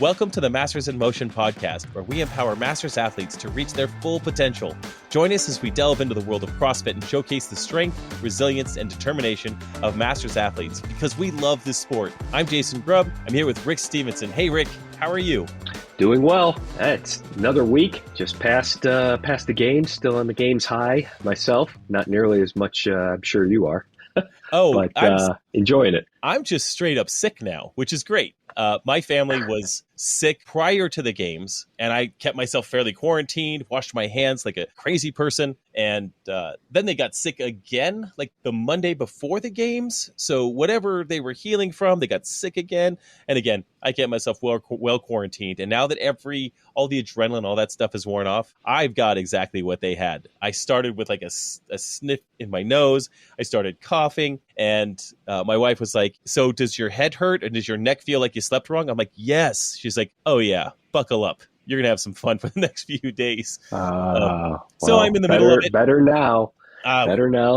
Welcome to the Masters in Motion podcast, where we empower Masters athletes to reach their full potential. Join us as we delve into the world of CrossFit and showcase the strength, resilience, and determination of Masters athletes, because we love this sport. I'm Jason Grubb. I'm here with Rick Stevenson. Hey, Rick, how are you? Doing well. It's another week, just past the games, still on the games high myself. Not nearly as much, I'm sure you are. Oh, but enjoying it. I'm just straight up sick now, which is great. My family was sick prior to the games, and I kept myself fairly quarantined, washed my hands like a crazy person, and then they got sick again, like the Monday before the games. So whatever they were healing from, they got sick again. And again, I kept myself well quarantined. And now that all the adrenaline, all that stuff is worn off, I've got exactly what they had. I started with like a sniff in my nose. I started coughing, and my wife was like, "So does your head hurt, and does your neck feel like you slept wrong?" I'm like, "Yes." She's like, "Oh yeah, buckle up. You're going to have some fun for the next few days." So I'm in the middle of it. Better now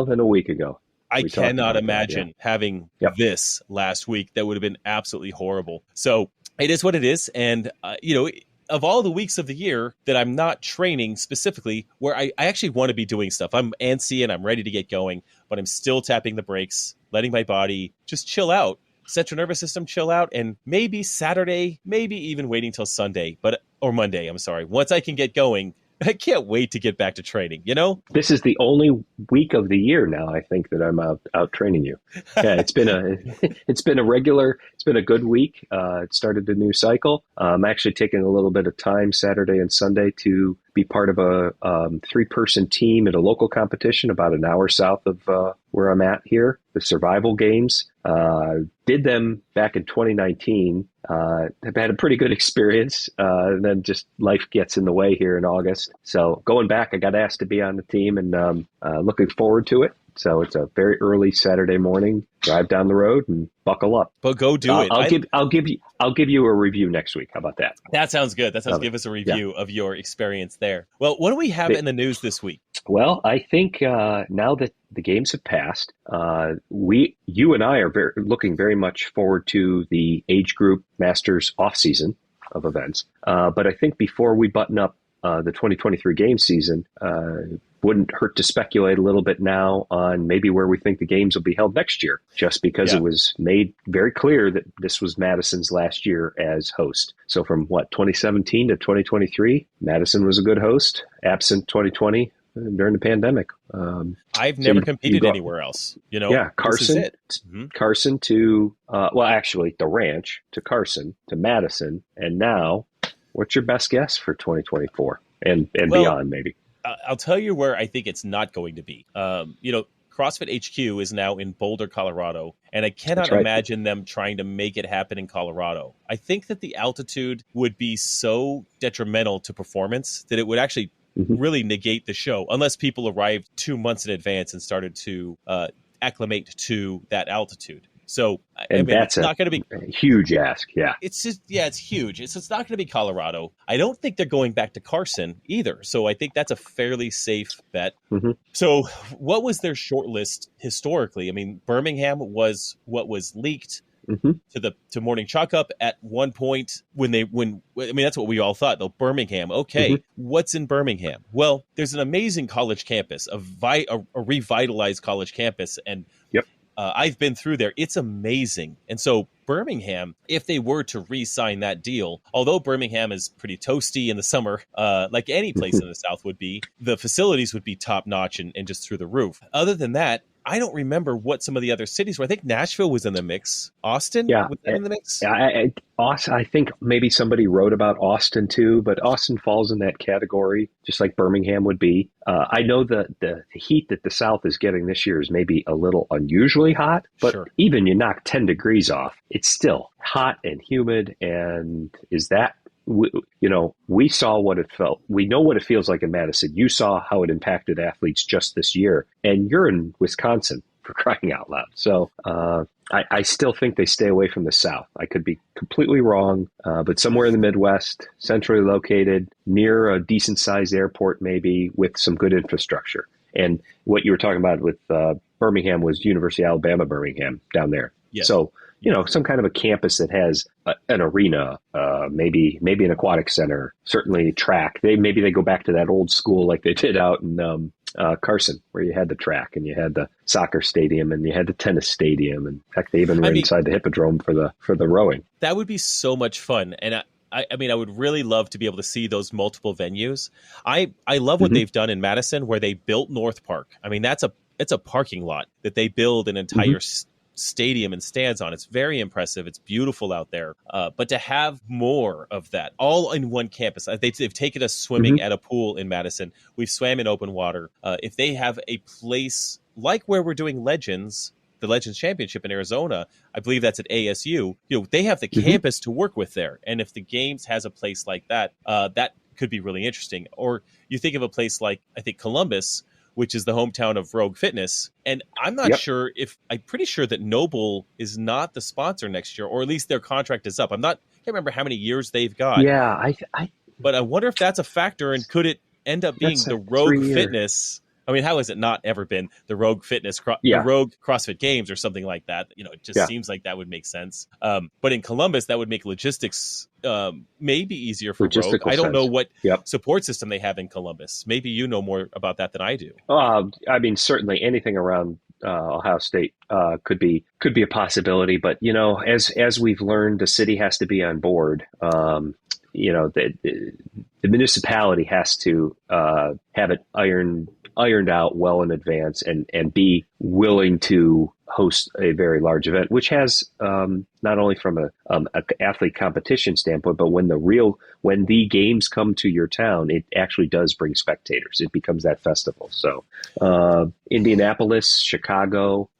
than a week ago. I cannot imagine having this last week. That would have been absolutely horrible. So it is what it is. And, of all the weeks of the year that I'm not training specifically, where I actually want to be doing stuff, I'm antsy and I'm ready to get going, but I'm still tapping the brakes, letting my body just chill out. Central nervous system chill out, and maybe Saturday, maybe even waiting till Sunday, or Monday, I'm sorry. Once I can get going, I can't wait to get back to training, This is the only week of the year now, I think, that I'm out training you. Yeah, it's been a good week. It started a new cycle. I'm actually taking a little bit of time Saturday and Sunday to be part of a 3-person team at a local competition about an hour south of where I'm at here, the Survival Games. Did them back in 2019. Have had a pretty good experience. And then just life gets in the way here in August. So going back, I got asked to be on the team, and looking forward to it. So it's a very early Saturday morning. Drive down the road and buckle up. But go do it. I'll give you a review next week. How about that? That sounds good. Give us a review of your experience there. Well, what do we have in the news this week? Well, I think now that the games have passed, you and I are looking very much forward to the age group Masters off season of events. But I think before we button up the 2023 game season, wouldn't hurt to speculate a little bit now on maybe where we think the games will be held next year, just because it was made very clear that this was Madison's last year as host. So from 2017 to 2023, Madison was a good host, absent 2020 during the pandemic. I've never competed anywhere else, Yeah, Carson, this is it. Mm-hmm. Carson to, actually the ranch to Carson to Madison. And now what's your best guess for 2024 and beyond maybe? I'll tell you where I think it's not going to be. CrossFit HQ is now in Boulder, Colorado, and I cannot imagine them trying to make it happen in Colorado. I think that the altitude would be so detrimental to performance that it would actually really negate the show, unless people arrived 2 months in advance and started to acclimate to that altitude. So that's it's not going to be a huge ask. Yeah, it's just it's huge. It's not going to be Colorado. I don't think they're going back to Carson either. So I think that's a fairly safe bet. Mm-hmm. So what was their short list historically? I mean, Birmingham was what was leaked to Morning Chalk Up at one point that's what we all thought though. Birmingham, okay, what's in Birmingham? Well, there's an amazing college campus, a revitalized college campus, and I've been through there. It's amazing. And so Birmingham, if they were to re-sign that deal, although Birmingham is pretty toasty in the summer, like any place in the South would be, the facilities would be top notch and just through the roof. Other than that, I don't remember what some of the other cities were. I think Nashville was in the mix. Austin was in the mix? I think maybe somebody wrote about Austin too, but Austin falls in that category, just like Birmingham would be. I know the heat that the South is getting this year is maybe a little unusually hot, but even you knock 10 degrees off, it's still hot and humid. And is that, we saw what it felt. We know what it feels like in Madison. You saw how it impacted athletes just this year, and you're in Wisconsin, for crying out loud. So I still think they stay away from the South. I could be completely wrong, but somewhere in the Midwest, centrally located, near a decent-sized airport maybe, with some good infrastructure. And what you were talking about with Birmingham was University of Alabama, Birmingham, down there. Yes. So some kind of a campus that has an arena, maybe an aquatic center, certainly track. Maybe they go back to that old school like they did out in Carson, where you had the track and you had the soccer stadium and you had the tennis stadium. And in fact, they even were inside the hippodrome for the rowing. That would be so much fun. And I mean, I would really love to be able to see those multiple venues. I love what they've done in Madison, where they built North Park. I mean, it's a parking lot that they build an entire stadium and stands on. It's very impressive. It's beautiful out there. But to have more of that all in one campus, they've taken us swimming at a pool in Madison. We've swam in open water. If they have a place like where we're doing the Legends Championship in Arizona, I believe that's at ASU. They have the campus to work with there. And if the Games has a place like that, that could be really interesting. Or you think of a place like, I think, Columbus, which is the hometown of Rogue Fitness. And I'm not sure I'm pretty sure that Noble is not the sponsor next year, or at least their contract is up. I can't remember how many years they've got. Yeah. But I wonder if that's a factor, and could it end up being the Rogue Fitness? I mean, how has it not ever been the Rogue Fitness, the Rogue CrossFit Games or something like that? It just seems like that would make sense. But in Columbus, that would make logistics maybe easier for Rogue. I don't know what support system they have in Columbus. Maybe you know more about that than I do. I mean, certainly anything around Ohio State could be a possibility. But, as we've learned, the city has to be on board. The municipality has to have it ironed out well in advance and be willing to host a very large event, which has not only from a athlete competition standpoint, but when the games come to your town, it actually does bring spectators. It becomes that festival. So Indianapolis, Chicago,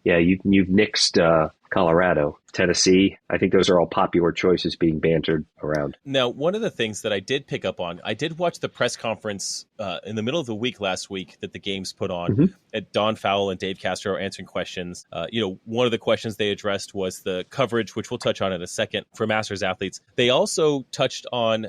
you've nixed Colorado, Tennessee. I think those are all popular choices being bantered around. Now, one of the things that I did pick up on, I did watch the press conference in the middle of the week last week that the Games put on at Don Fowle and Dave Castro answering questions. One of the questions they addressed was the coverage, which we'll touch on in a second, for Masters athletes. They also touched on,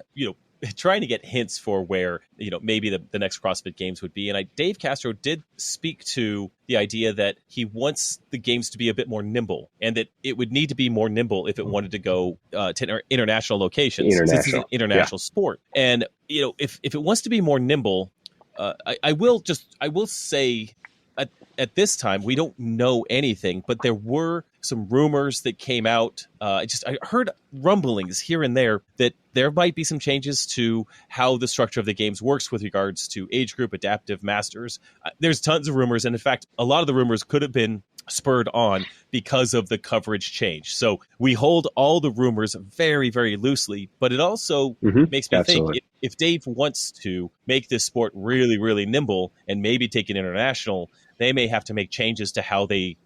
trying to get hints for where, maybe the next CrossFit Games would be. And Dave Castro did speak to the idea that he wants the Games to be a bit more nimble, and that it would need to be more nimble if it wanted to go to international locations. Since it's an international sport. And, if it wants to be more nimble, I will say at this time, we don't know anything, but there were some rumors that came out. I heard rumblings here and there that there might be some changes to how the structure of the Games works with regards to age group, adaptive, masters. There's tons of rumors. And in fact, a lot of the rumors could have been spurred on because of the coverage change. So we hold all the rumors very, very loosely, but it also makes me think if Dave wants to make this sport really, really nimble and maybe take it international, they may have to make changes to how they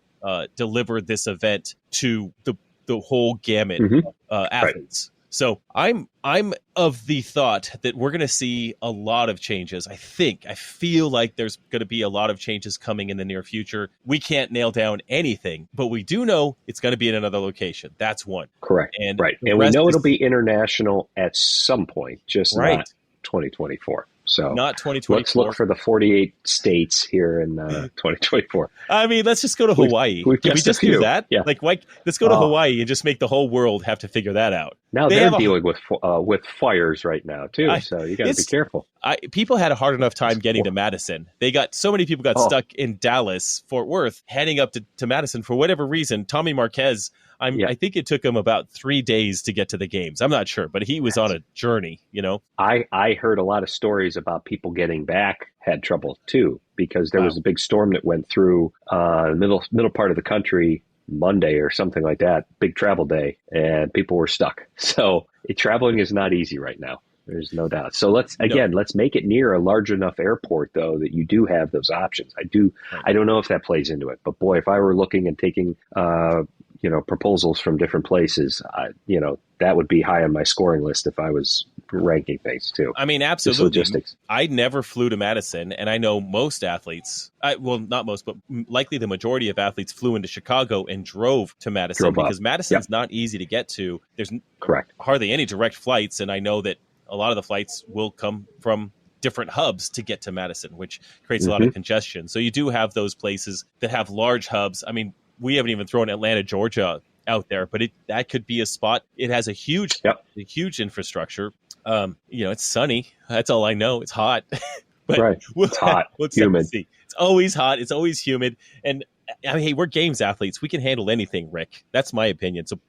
deliver this event to the whole gamut of athletes. Right. So I'm of the thought that we're going to see a lot of changes. I feel like there's going to be a lot of changes coming in the near future. We can't nail down anything, but we do know it's going to be in another location. That's one. Correct. And we know it'll be international at some point, just not 2024. So not 2024. Let's look for the 48 states here in 2024. I mean, let's just go to Hawaii. Can we just do that? Yeah. Let's go to Hawaii and just make the whole world have to figure that out. Now they're dealing with fires right now too, so you got to be careful. People had a hard enough time getting to Madison. So many people got stuck in Dallas, Fort Worth, heading up to Madison for whatever reason. Tommy Marquez, I think it took him about 3 days to get to the Games. I'm not sure, but he was on a journey, I heard a lot of stories about people getting back had trouble too, because there was a big storm that went through the middle part of the country Monday or something like that, big travel day, and people were stuck. So traveling is not easy right now. There's no doubt. So let's make it near a large enough airport, though, that you do have those options. I don't know if that plays into it, but boy, if I were looking and taking, proposals from different places, that would be high on my scoring list if I was ranking things too. I mean, absolutely. Logistics. I never flew to Madison, and I know most athletes, not most, but likely the majority of athletes flew into Chicago and drove to Madison because Madison's not easy to get to. There's hardly any direct flights, and I know that a lot of the flights will come from different hubs to get to Madison, which creates a lot of congestion. So you do have those places that have large hubs. I mean, we haven't even thrown Atlanta, Georgia out there, but that could be a spot. It has a huge infrastructure. It's sunny. That's all I know. It's hot, but it's hot, we'll humid. See. It's always hot. It's always humid. And I mean, hey, we're games athletes. We can handle anything, Rick. That's my opinion. So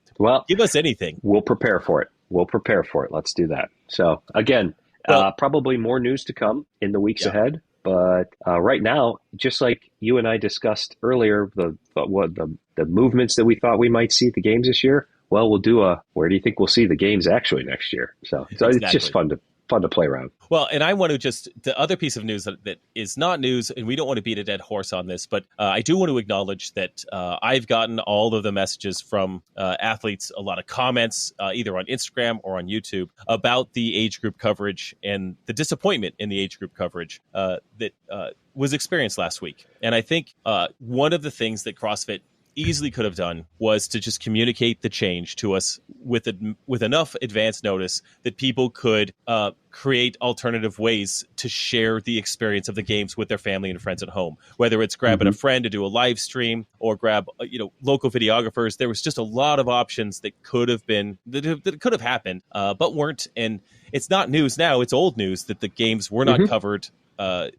give us anything. We'll prepare for it. Let's do that. So again, probably more news to come in the weeks ahead. But right now, just like you and I discussed earlier, the movements that we thought we might see at the games this year, well, we'll do where do you think we'll see the games actually next year? So it's just fun to play around. Well, and I want to the other piece of news that is not news, and we don't want to beat a dead horse on this, but I do want to acknowledge that I've gotten all of the messages from athletes, a lot of comments, either on Instagram or on YouTube, about the age group coverage and the disappointment in the age group coverage that was experienced last week. And I think one of the things that CrossFit easily could have done was to just communicate the change to us with enough advance notice that people could create alternative ways to share the experience of the games with their family and friends at home. Whether it's grabbing a friend to do a live stream or grab local videographers, there was just a lot of options that could have happened, but weren't. And it's not news now; it's old news that the games were not covered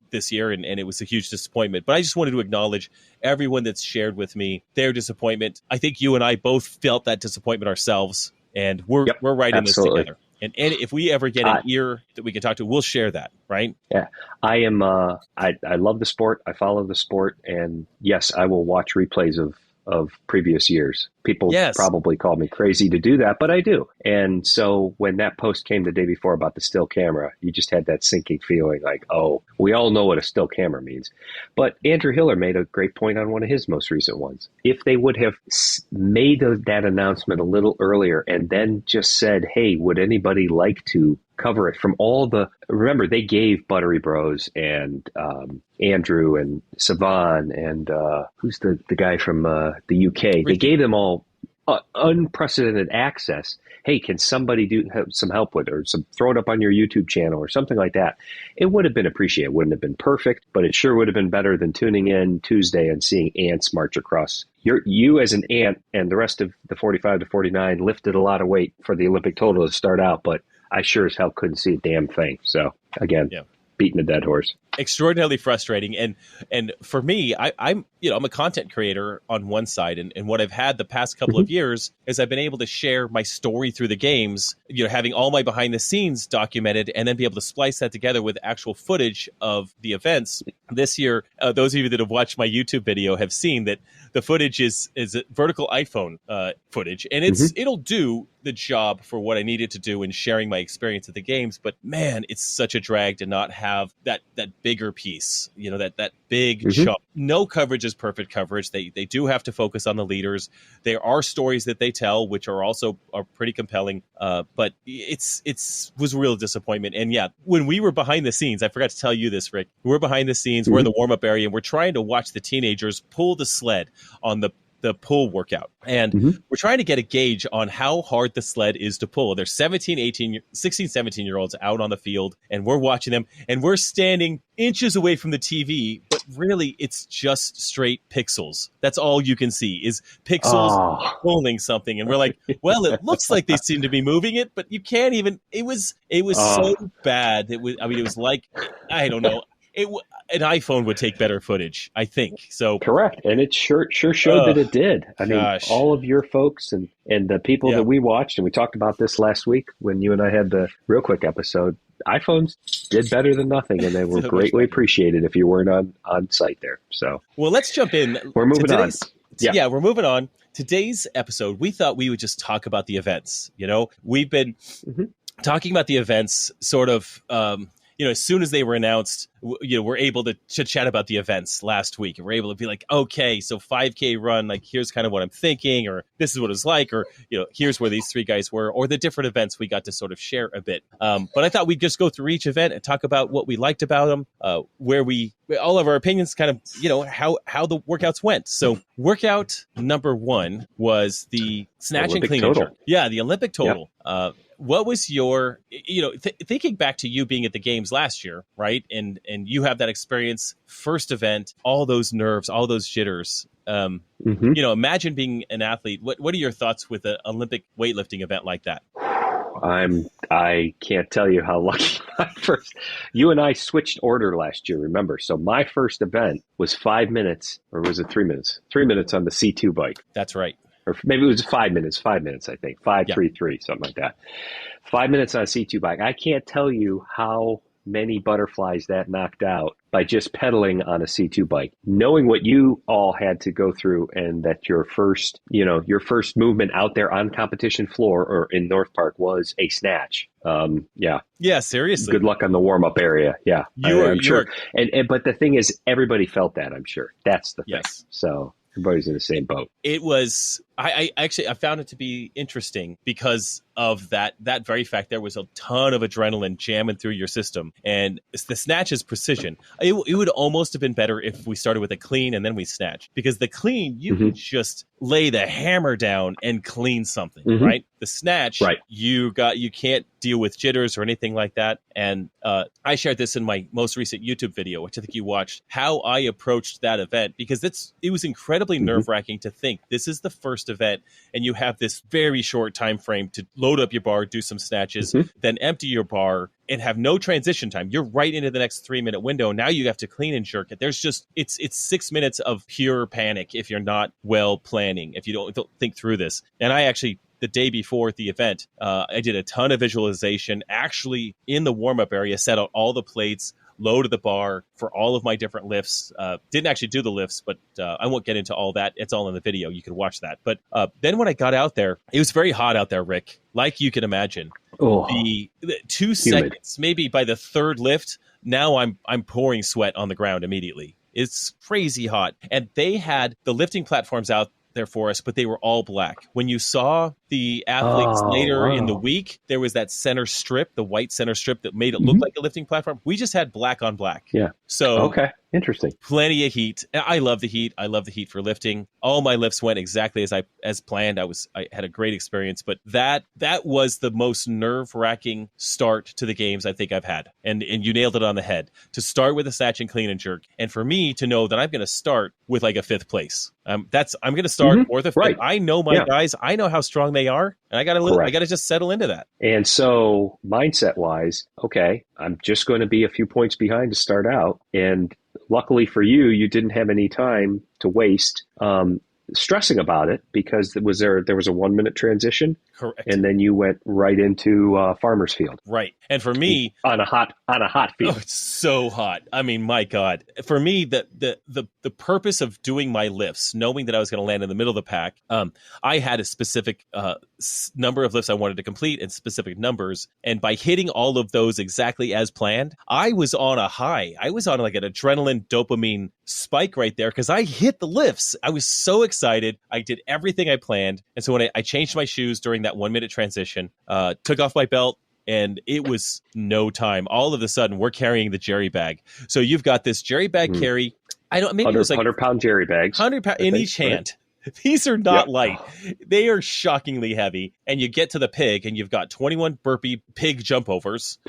this year, and it was a huge disappointment. But I just wanted to acknowledge everyone that's shared with me their disappointment. I think you and I both felt that disappointment ourselves, and we're right in this together. And if we ever get an ear that we can talk to, we'll share that, right? Yeah, I am. I love the sport. I follow the sport, and yes, I will watch replays of previous years. People probably call me crazy to do that, but I do. And so when that post came the day before about the still camera, you just had that sinking feeling like, oh, we all know what a still camera means. But Andrew Hiller made a great point on one of his most recent ones. If they would have made that announcement a little earlier and then just said, hey, would anybody like to cover it from remember, they gave Buttery Bros and Andrew and Savan and who's the guy from the UK? They gave them all unprecedented access. Hey, can somebody have some help with it, or throw it up on your YouTube channel or something like that? It would have been appreciated. It wouldn't have been perfect, but it sure would have been better than tuning in Tuesday and seeing ants march across. You as an ant and the rest of the 45 to 49 lifted a lot of weight for the Olympic total to start out, but I sure as hell couldn't see a damn thing. So again, beating a dead horse. Extraordinarily frustrating. And for me, I'm a content creator on one side, and what I've had the past couple of years is I've been able to share my story through the games, having all my behind the scenes documented, and then be able to splice that together with actual footage of the events. This year, those of you that have watched my YouTube video have seen that the footage is vertical iPhone footage, and it'll do the job for what I needed to do in sharing my experience at the games. But man, it's such a drag to not have that bigger piece, that big chunk. No coverage is perfect coverage. They do have to focus on the leaders. There are stories that they tell, which are pretty compelling. But it's was a real disappointment. And when we were behind the scenes, I forgot to tell you this, Rick. We're behind the scenes. We're in the warm up area, and we're trying to watch the teenagers pull the sled on the pull workout. And we're trying to get a gauge on how hard the sled is to pull. There's 16, 17-year-olds out on the field, and we're watching them, and we're standing inches away from the TV, but really it's just straight pixels. That's all you can see is pixels pulling something. And we're like, well, it looks like they seem to be moving it, but you can't even, it was so bad. It was like, I don't know. An iPhone would take better footage, I think. So correct, and it sure showed that it did. I mean, all of your folks and the people that we watched, and we talked about this last week when you and I had the Real Quick episode. iPhones did better than nothing, and they were greatly appreciated if you weren't on site there. So, well, let's jump in. We're moving on. Yeah, we're moving on. Today's episode, we thought we would just talk about the events. We've been talking about the events sort of. As soon as they were announced, we're able to chat about the events last week. And we're able to be like, okay, so 5K run, like here's kind of what I'm thinking, or this is what it's like, or, here's where these three guys were, or the different events we got to sort of share a bit. But I thought we'd just go through each event and talk about what we liked about them, where all of our opinions kind of, how the workouts went. So workout number 1 was the snatch and clean and jerk. Yeah, the Olympic total. Yep. What was your, thinking back to you being at the games last year, right? And you have that experience, first event, all those nerves, all those jitters. Imagine being an athlete. What are your thoughts with an Olympic weightlifting event like that? I can't tell you how lucky you and I switched order last year, remember? So my first event was 5 minutes, or was it 3 minutes? 3 minutes on the C2 bike. That's right. Or maybe it was 5 minutes, I think. 5-3-3, something like that. 5 minutes on a C2 bike. I can't tell you how many butterflies that knocked out by just pedaling on a C2 bike, knowing what you all had to go through, and that your first movement out there on competition floor or in North Park was a snatch. Yeah, seriously. Good luck on the warm up area. Yeah, I'm sure. But the thing is, everybody felt that. I'm sure that's the thing. Yes. So everybody's in the same boat. It was. I found it to be interesting because of that very fact. There was a ton of adrenaline jamming through your system, and the snatch is precision. It would almost have been better if we started with a clean and then we snatch, because the clean, you can just lay the hammer down and clean something, right? The snatch, you can't deal with jitters or anything like that. And I shared this in my most recent YouTube video, which I think you watched, how I approached that event, because it was incredibly nerve-wracking to think this is the first event and you have this very short time frame to load up your bar, do some snatches, then empty your bar and have no transition time. You're right into the next 3 minute window. Now you have to clean and jerk it. There's just, it's 6 minutes of pure panic if you're not well planning, if you don't think through this. And I actually, the day before the event, I did a ton of visualization, actually in the warm-up area, set out all the plates, loaded the bar for all of my different lifts. Didn't actually do the lifts, but I won't get into all that. It's all in the video. You can watch that. But then when I got out there, it was very hot out there, Rick, like you can imagine. The 2 seconds, maybe by the third lift, now I'm pouring sweat on the ground immediately. It's crazy hot. And they had the lifting platforms out there for us, but they were all black. When you saw the athletes later in the week, there was that center strip, the white center strip that made it look like a lifting platform. We just had black on black. Yeah. So okay, interesting. Plenty of heat. I love the heat. I love the heat for lifting. All my lifts went exactly as planned. I had a great experience, but that was the most nerve-wracking start to the games I think I've had. And you nailed it on the head. To start with a snatch and clean and jerk, and for me to know that I'm going to start with like a 5th place. I'm going to start 4th or 5th. Right. I know my guys. I know how strong they are, and I got to just settle into that. And so mindset wise, okay, I'm just going to be a few points behind to start out. And luckily for you, you didn't have any time to waste stressing about it, because there was a 1 minute transition. Correct. And then you went right into Farmer's Field. Right. And for me, on a hot field. Oh, it's so hot. I mean, my God. For me, the purpose of doing my lifts, knowing that I was going to land in the middle of the pack, I had a specific number of lifts I wanted to complete and specific numbers. And by hitting all of those exactly as planned, I was on a high. I was on like an adrenaline dopamine spike right there, because I hit the lifts. I was so excited. I did everything I planned. And so when I changed my shoes during that 1 minute transition, took off my belt, and it was no time. All of a sudden, we're carrying the jerry bag. So you've got this jerry bag carry. I don't, maybe it was like 100-pound jerry bags. 100 pound in each hand. These are not light. They are shockingly heavy. And you get to the pig, and you've got 21 burpee pig jump overs.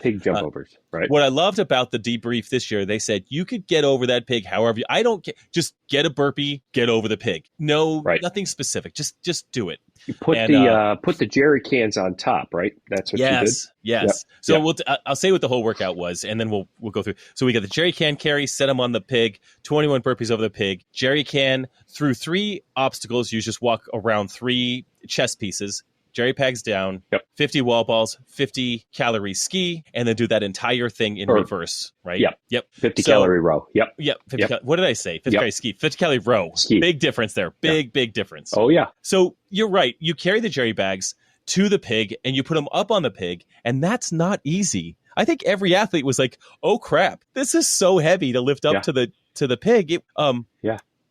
Right. What I loved about the debrief this year, they said you could get over that pig however I don't care. Just get a burpee, get over the pig. No, nothing specific. Just do it. You put the jerry cans on top, right? That's what you did? Yes. Yep. So I'll say what the whole workout was, and then we'll go through. So we got the jerry can carry, set them on the pig, 21 burpees over the pig, jerry can through 3 obstacles. You just walk around 3 chest pieces, jerry pegs down, 50 wall balls, 50 calorie ski, and then do that entire thing in reverse, right? Yep. 50 calorie row. Yep. 50 what did I say? 50 calorie ski, 50 calorie row. Ski. Big difference there. Big difference. Oh, yeah. So you're right. You carry the jerry bags to the pig, and you put them up on the pig, and that's not easy. I think every athlete was like, "Oh crap, this is so heavy to lift up to the pig."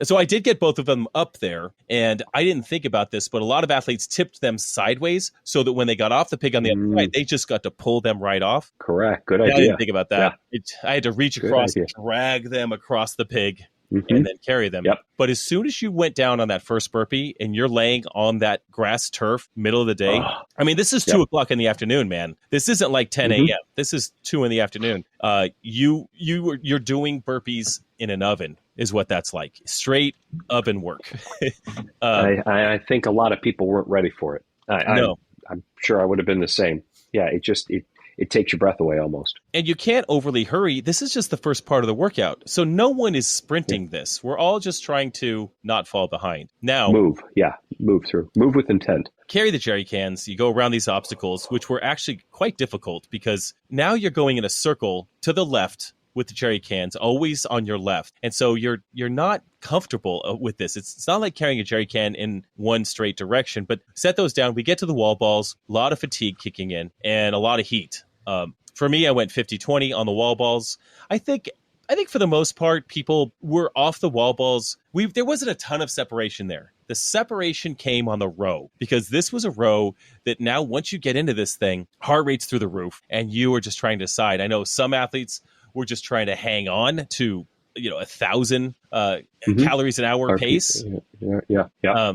So I did get both of them up there, and I didn't think about this, but a lot of athletes tipped them sideways so that when they got off the pig on the other side, they just got to pull them right off. Correct. Good idea. I didn't think about that. I had to reach across and drag them across the pig. and then carry them. Yep. But as soon as you went down on that first burpee and you're laying on that grass turf middle of the day, I mean, this is 2 o'clock in the afternoon, man. This isn't like 10 a.m. This is 2 in the afternoon. You're doing burpees in an oven is what that's like. Straight oven work. I think a lot of people weren't ready for it. I'm sure I would have been the same. Yeah, it takes your breath away almost. And you can't overly hurry. This is just the first part of the workout. So no one is sprinting this. We're all just trying to not fall behind. Now, move through. Move with intent. Carry the jerry cans. You go around these obstacles, which were actually quite difficult because now you're going in a circle to the left with the jerry cans, always on your left. And so you're not comfortable with this. It's not like carrying a jerry can in one straight direction, but set those down. We get to the wall balls, a lot of fatigue kicking in and a lot of heat. For me, I went 50-20 on the wall balls. I think for the most part, people were off the wall balls. There wasn't a ton of separation there. The separation came on the row because this was a row that now once you get into this thing, heart rate's through the roof and you were just trying to decide. I know some athletes were just trying to hang on to 1,000 calories an hour pace. Yeah.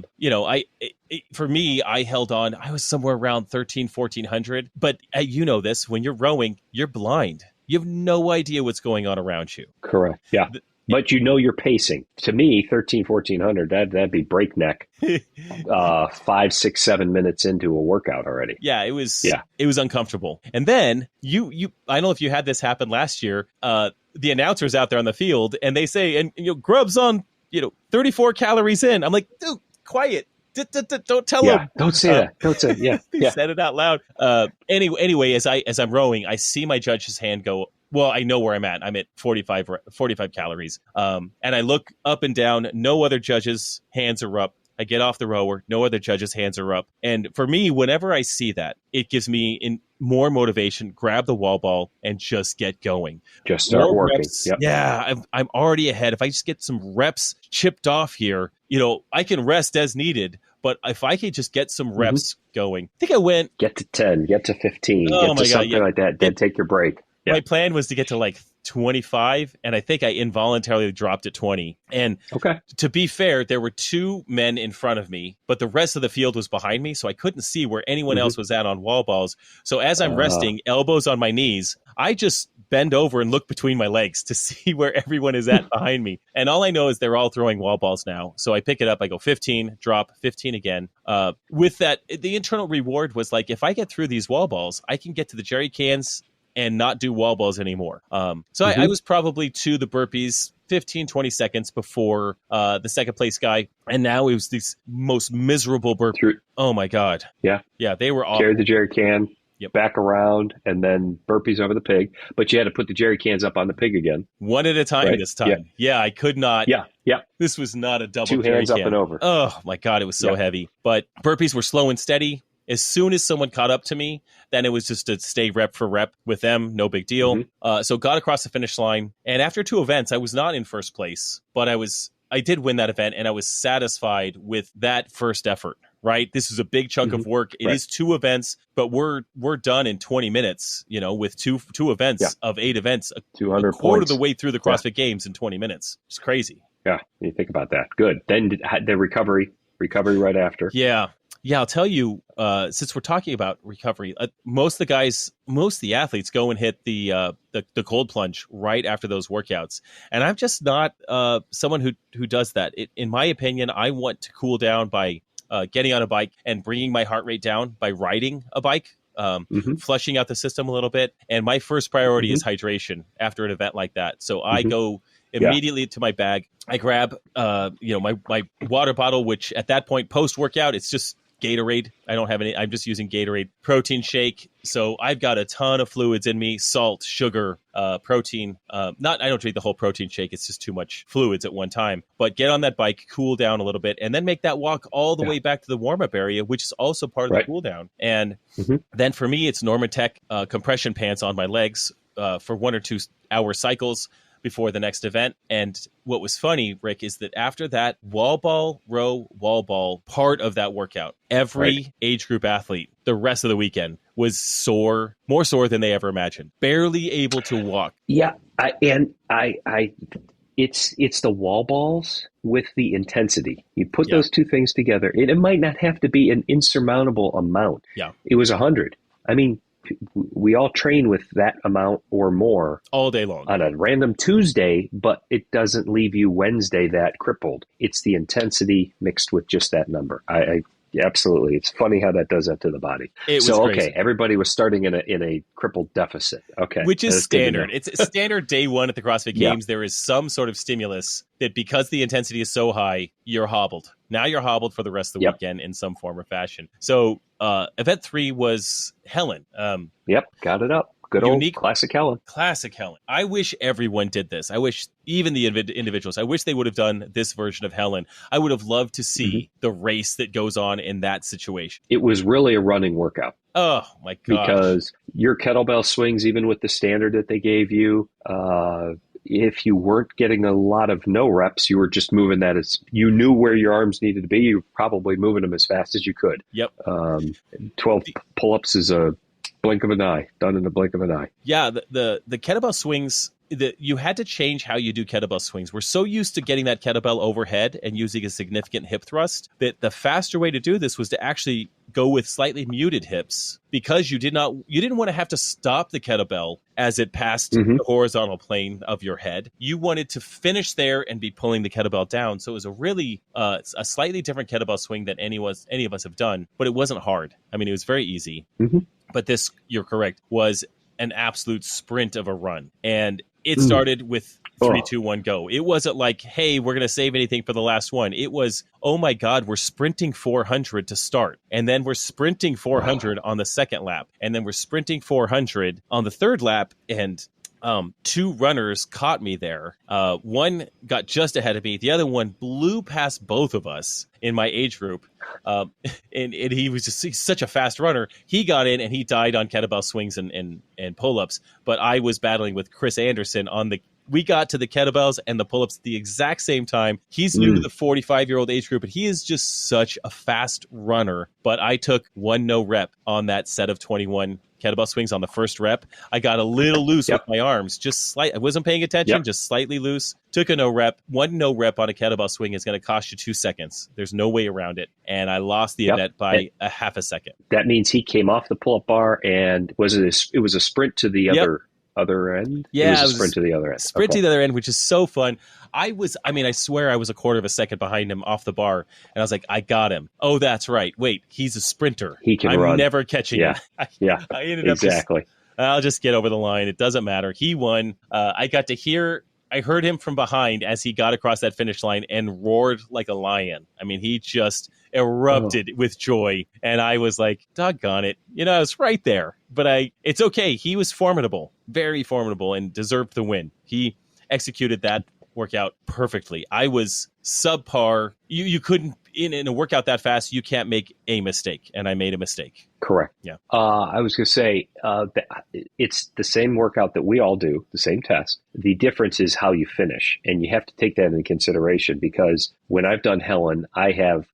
For me, I held on. I was somewhere around 1,400. But you know this, when you're rowing, you're blind. You have no idea what's going on around you. Correct. Yeah. But you're pacing. To me, 1,400, that'd be breakneck. 5, 6, 7 minutes into a workout already. Yeah, it was uncomfortable. And then I don't know if you had this happen last year. The announcer's out there on the field and they say, and Grub's on 34 calories in. I'm like, dude, quiet. Don't tell him. Don't say that. Don't say it. He said it out loud. Anyway, as I'm rowing, I see my judge's hand go. Well, I know where I'm at. I'm at 45 calories. And I look up and down. No other judges' hands are up. I get off the rower. No other judges' hands are up. And for me, whenever I see that, it gives me more motivation. Grab the wall ball and just get going. Just start working. Yep. Yeah, I'm already ahead. If I just get some reps chipped off here, I can rest as needed. But if I could just get some reps going, I think I went. Get to 10, get to 15, get to something like that. Then take your break. My plan was to get to like 25, and I think I involuntarily dropped at 20. And to be fair, there were 2 men in front of me, but the rest of the field was behind me, so I couldn't see where anyone else was at on wall balls. So as I'm resting, elbows on my knees, I just bend over and look between my legs to see where everyone is at behind me. And all I know is they're all throwing wall balls now. So I pick it up, I go 15, drop 15 again. With that, the internal reward was like, if I get through these wall balls, I can get to the jerry cans and not do wall balls anymore. So I was probably to the burpees 15, 20 seconds before the second place guy. And now it was these most miserable burpees. Oh my God. Yeah. Yeah, they were awful. Carry the jerry can, back around, and then burpees over the pig. But you had to put the jerry cans up on the pig again. One at a time this time. Yeah, I could not. Yeah. This was not a double 2 hands jerry up and over. Oh my God, it was so heavy. But burpees were slow and steady. As soon as someone caught up to me, then it was just to stay rep for rep with them. No big deal. So got across the finish line. And after 2 events, I was not in first place, but I did win that event, and I was satisfied with that first effort, right? This is a big chunk of work. It is 2 events, but we're done in 20 minutes, with two events of 8 events, 200 a quarter points. of the way through the CrossFit Games in 20 minutes. It's crazy. Yeah, you think about that. Good. Then the recovery right after. Yeah, I'll tell you, since we're talking about recovery, most of the athletes go and hit the cold plunge right after those workouts. And I'm just not someone who does that. In my opinion, I want to cool down by getting on a bike and bringing my heart rate down by riding a bike, flushing out the system a little bit. And my first priority is hydration after an event like that. So I go immediately to my bag. I grab, my water bottle, which at that point, post-workout, it's just Gatorade. I don't have any. I'm just using Gatorade. Protein shake. So I've got a ton of fluids in me: salt, sugar, protein. I don't drink the whole protein shake. It's just too much fluids at one time. But get on that bike, cool down a little bit, and then make that walk all the way back to the warm-up area, which is also part of the cool down. And then for me, it's Normatec compression pants on my legs for 1 or 2 hour cycles before the next event. And what was funny, Rick, is that after that wall ball, row, wall ball part of that workout, every age group athlete the rest of the weekend was sore, more sore than they ever imagined, barely able to walk. Yeah. I It's the wall balls with the intensity. You put Yeah. those two things together. It might not have to be an insurmountable amount. Yeah. It was 100. I mean, we all train with that amount or more all day long on a random Tuesday, but it doesn't leave you Wednesday that crippled. It's the intensity mixed with just that number. I absolutely. It's funny how that does that to the body. It was so, crazy. Okay, everybody was starting in a crippled deficit. Okay. Which is standard. It's standard day one at the CrossFit Games. Yep. There is some sort of stimulus that because the intensity is so high, you're hobbled. Now you're hobbled for the rest of the weekend in some form or fashion. So event 3 was Helen. Yep, got it up. Good Unique, old classic Helen. Classic Helen. I wish everyone did this. I wish even the individuals, I wish they would have done this version of Helen. I would have loved to see the race that goes on in that situation. It was really a running workout. Oh, my God. Because your kettlebell swings, even with the standard that they gave you, if you weren't getting a lot of no reps, you were just moving that as you knew where your arms needed to be. You were probably moving them as fast as you could. Yep. 12 pull-ups is a blink of an eye, done in a blink of an eye. Yeah, the kettlebell swings, you had to change how you do kettlebell swings. We're so used to getting that kettlebell overhead and using a significant hip thrust that the faster way to do this was to actually go with slightly muted hips, because you didn't want to have to stop the kettlebell as it passed the horizontal plane of your head. You wanted to finish there and be pulling the kettlebell down. So it was a really a slightly different kettlebell swing than any of us have done, but it wasn't hard. I mean, it was very easy. But this, you're correct, was an absolute sprint of a run. And it started with 3, 2, 1, go. It wasn't like, hey, we're going to save anything for the last one. It was, oh my God, we're sprinting 400 to start. And then we're sprinting 400 on the second lap. And then we're sprinting 400 on the third lap. And 2 runners caught me there. One got just ahead of me. The other one blew past both of us in my age group. And he was he's such a fast runner. He got in and he died on kettlebell swings and pull-ups. But I was battling with Chris Anderson we got to the kettlebells and the pull-ups at the exact same time. He's new to the 45-year-old age group, and he is just such a fast runner. But I took 1 no rep on that set of 21 kettlebell swings on the first rep. I got a little loose with my arms, just slight. I wasn't paying attention, just slightly loose. Took a no rep. 1 no rep on a kettlebell swing is going to cost you 2 seconds. There's no way around it. And I lost the event by a half a second. That means he came off the pull-up bar, and it was a sprint to the other end? Yeah, it was a sprint to the other end. Sprint to the other end, which is so fun. I swear I was a quarter of a second behind him off the bar, and I was like, I got him. Oh, that's right. Wait, he's a sprinter. He can run. I'm never catching him. I ended up I'll just get over the line. It doesn't matter. He won. I heard him from behind as he got across that finish line and roared like a lion. I mean, he just erupted with joy. And I was like, doggone it. I was right there. But it's okay. He was formidable, very formidable, and deserved the win. He executed that workout perfectly. I was subpar. You couldn't, in a workout that fast, you can't make a mistake. And I made a mistake. Correct. Yeah. I was going to say it's the same workout that we all do, the same test. The difference is how you finish. And you have to take that into consideration, because when I've done Helen, I have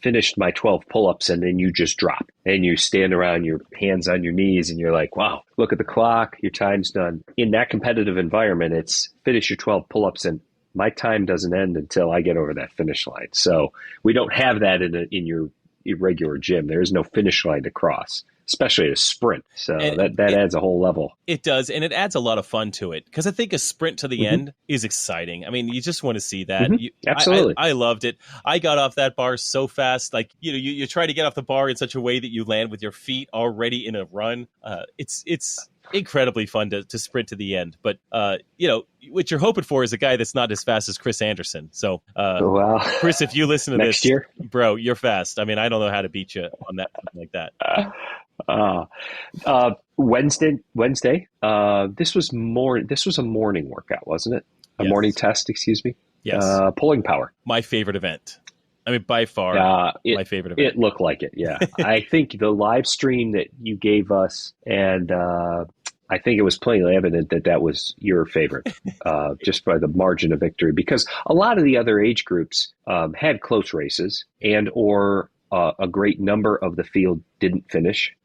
finished my 12 pull-ups and then you just drop. And you stand around, your hands on your knees, and you're like, wow, look at the clock, your time's done. In that competitive environment, it's finish your 12 pull-ups and my time doesn't end until I get over that finish line. So we don't have that in your regular gym. There is no finish line to cross, especially a sprint. So that adds a whole level. It does, and it adds a lot of fun to it, because I think a sprint to the end is exciting. I mean, you just want to see that. Absolutely. I loved it. I got off that bar so fast. Like, you try to get off the bar in such a way that you land with your feet already in a run. It's incredibly fun to sprint to the end. But, what you're hoping for is a guy that's not as fast as Chris Anderson. So, Chris, if you listen to next this, year, bro, you're fast. I mean, I don't know how to beat you on that like that. Wednesday. This was a morning workout, wasn't it? A morning test, excuse me. Yes. Pulling power. My favorite event. I mean, by far, my favorite event. It looked like it, yeah. I think the live stream that you gave us, and I think it was plainly evident that was your favorite, just by the margin of victory. Because a lot of the other age groups had close races, and or a great number of the field didn't finish,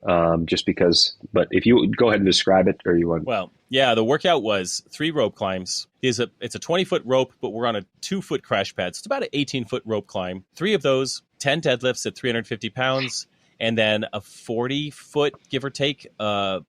just because. But if you go ahead and describe it, or you want. Well, yeah, the workout was 3 rope climbs. It's a 20-foot rope, but we're on a 2-foot crash pad. So it's about an 18-foot rope climb. 3 of those, 10 deadlifts at 350 pounds, and then a 40-foot, give or take, 40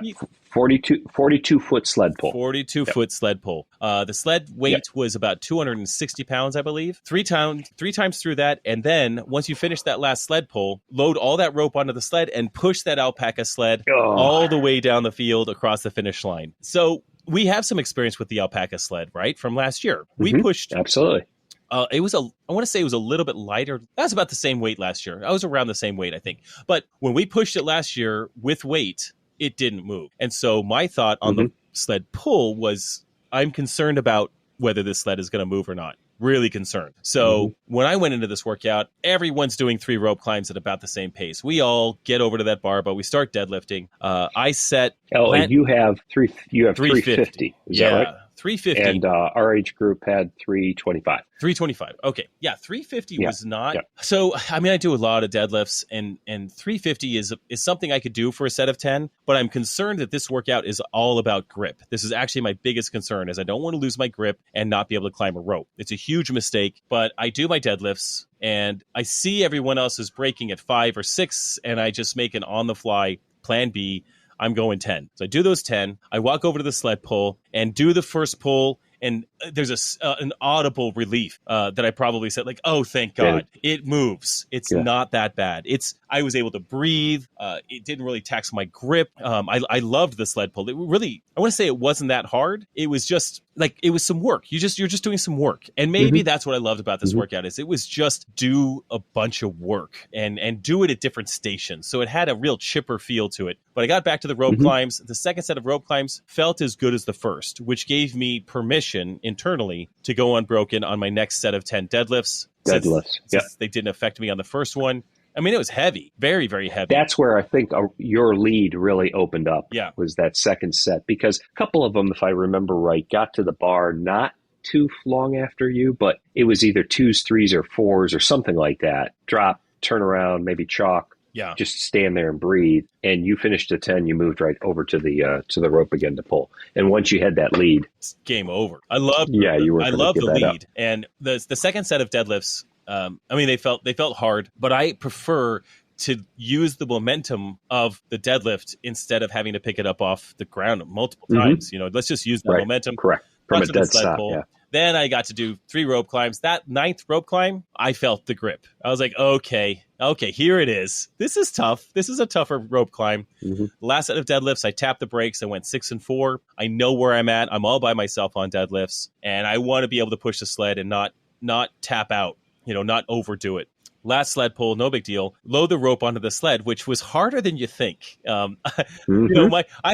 feet? 42 foot sled pull. 42-foot sled pull. The sled weight was about 260 pounds, I believe. Three times through that, and then once you finish that last sled pull, load all that rope onto the sled and push that alpaca sled all the way down the field across the finish line. So we have some experience with the alpaca sled, right, from last year. We pushed... Absolutely. I want to say it was a little bit lighter. That was about the same weight last year. I was around the same weight, I think. But when we pushed it last year with weight, it didn't move. And so my thought on the sled pull was, I'm concerned about whether this sled is going to move or not. Really concerned. So when I went into this workout, everyone's doing 3 rope climbs at about the same pace. We all get over to that barbell. We start deadlifting. I set... and you have 350. Is that right? 350. And our age group had 325. 325. Okay. Yeah, 350 was not. Yeah. So, I mean, I do a lot of deadlifts, and 350 is something I could do for a set of 10, but I'm concerned that this workout is all about grip. This is actually my biggest concern, is I don't want to lose my grip and not be able to climb a rope. It's a huge mistake, but I do my deadlifts, and I see everyone else is breaking at 5 or 6, and I just make an on-the-fly plan B. I'm going 10. So I do those 10. I walk over to the sled pull and do the first pull. And there's an audible relief that I probably said, like, oh, thank God, it moves. It's not that bad. I was able to breathe. It didn't really tax my grip. I loved the sled pull. It really, I want to say it wasn't that hard. It was just like, it was some work. You're just doing some work. And maybe that's what I loved about this workout, is it was just do a bunch of work and do it at different stations. So it had a real chipper feel to it. But I got back to the rope climbs. The second set of rope climbs felt as good as the first, which gave me permission internally to go unbroken on my next set of 10 deadlifts. Since they didn't affect me on the first one. I mean, it was heavy, very, very heavy. That's where I think your lead really opened up, was that second set. Because a couple of them, if I remember right, got to the bar not too long after you, but it was either 2s, 3s, or 4s or something like that. Drop, turn around, maybe chalk. Just stand there and breathe. And you finished at 10, you moved right over to the rope again to pull. And once you had that lead, it's game over. I love the lead. Up. And the second set of deadlifts, I mean, they felt hard, but I prefer to use the momentum of the deadlift instead of having to pick it up off the ground multiple times. You know, let's just use the momentum. Correct. From a dead stop. Then I got to do 3 rope climbs. That 9th rope climb, I felt the grip. I was like, okay, here it is. This is tough. This is a tougher rope climb. Last set of deadlifts, I tapped the brakes. I went 6 and 4. I know where I'm at. I'm all by myself on deadlifts, and I want to be able to push the sled and not tap out, not overdo it. Last sled pull, no big deal. Load the rope onto the sled, which was harder than you think. I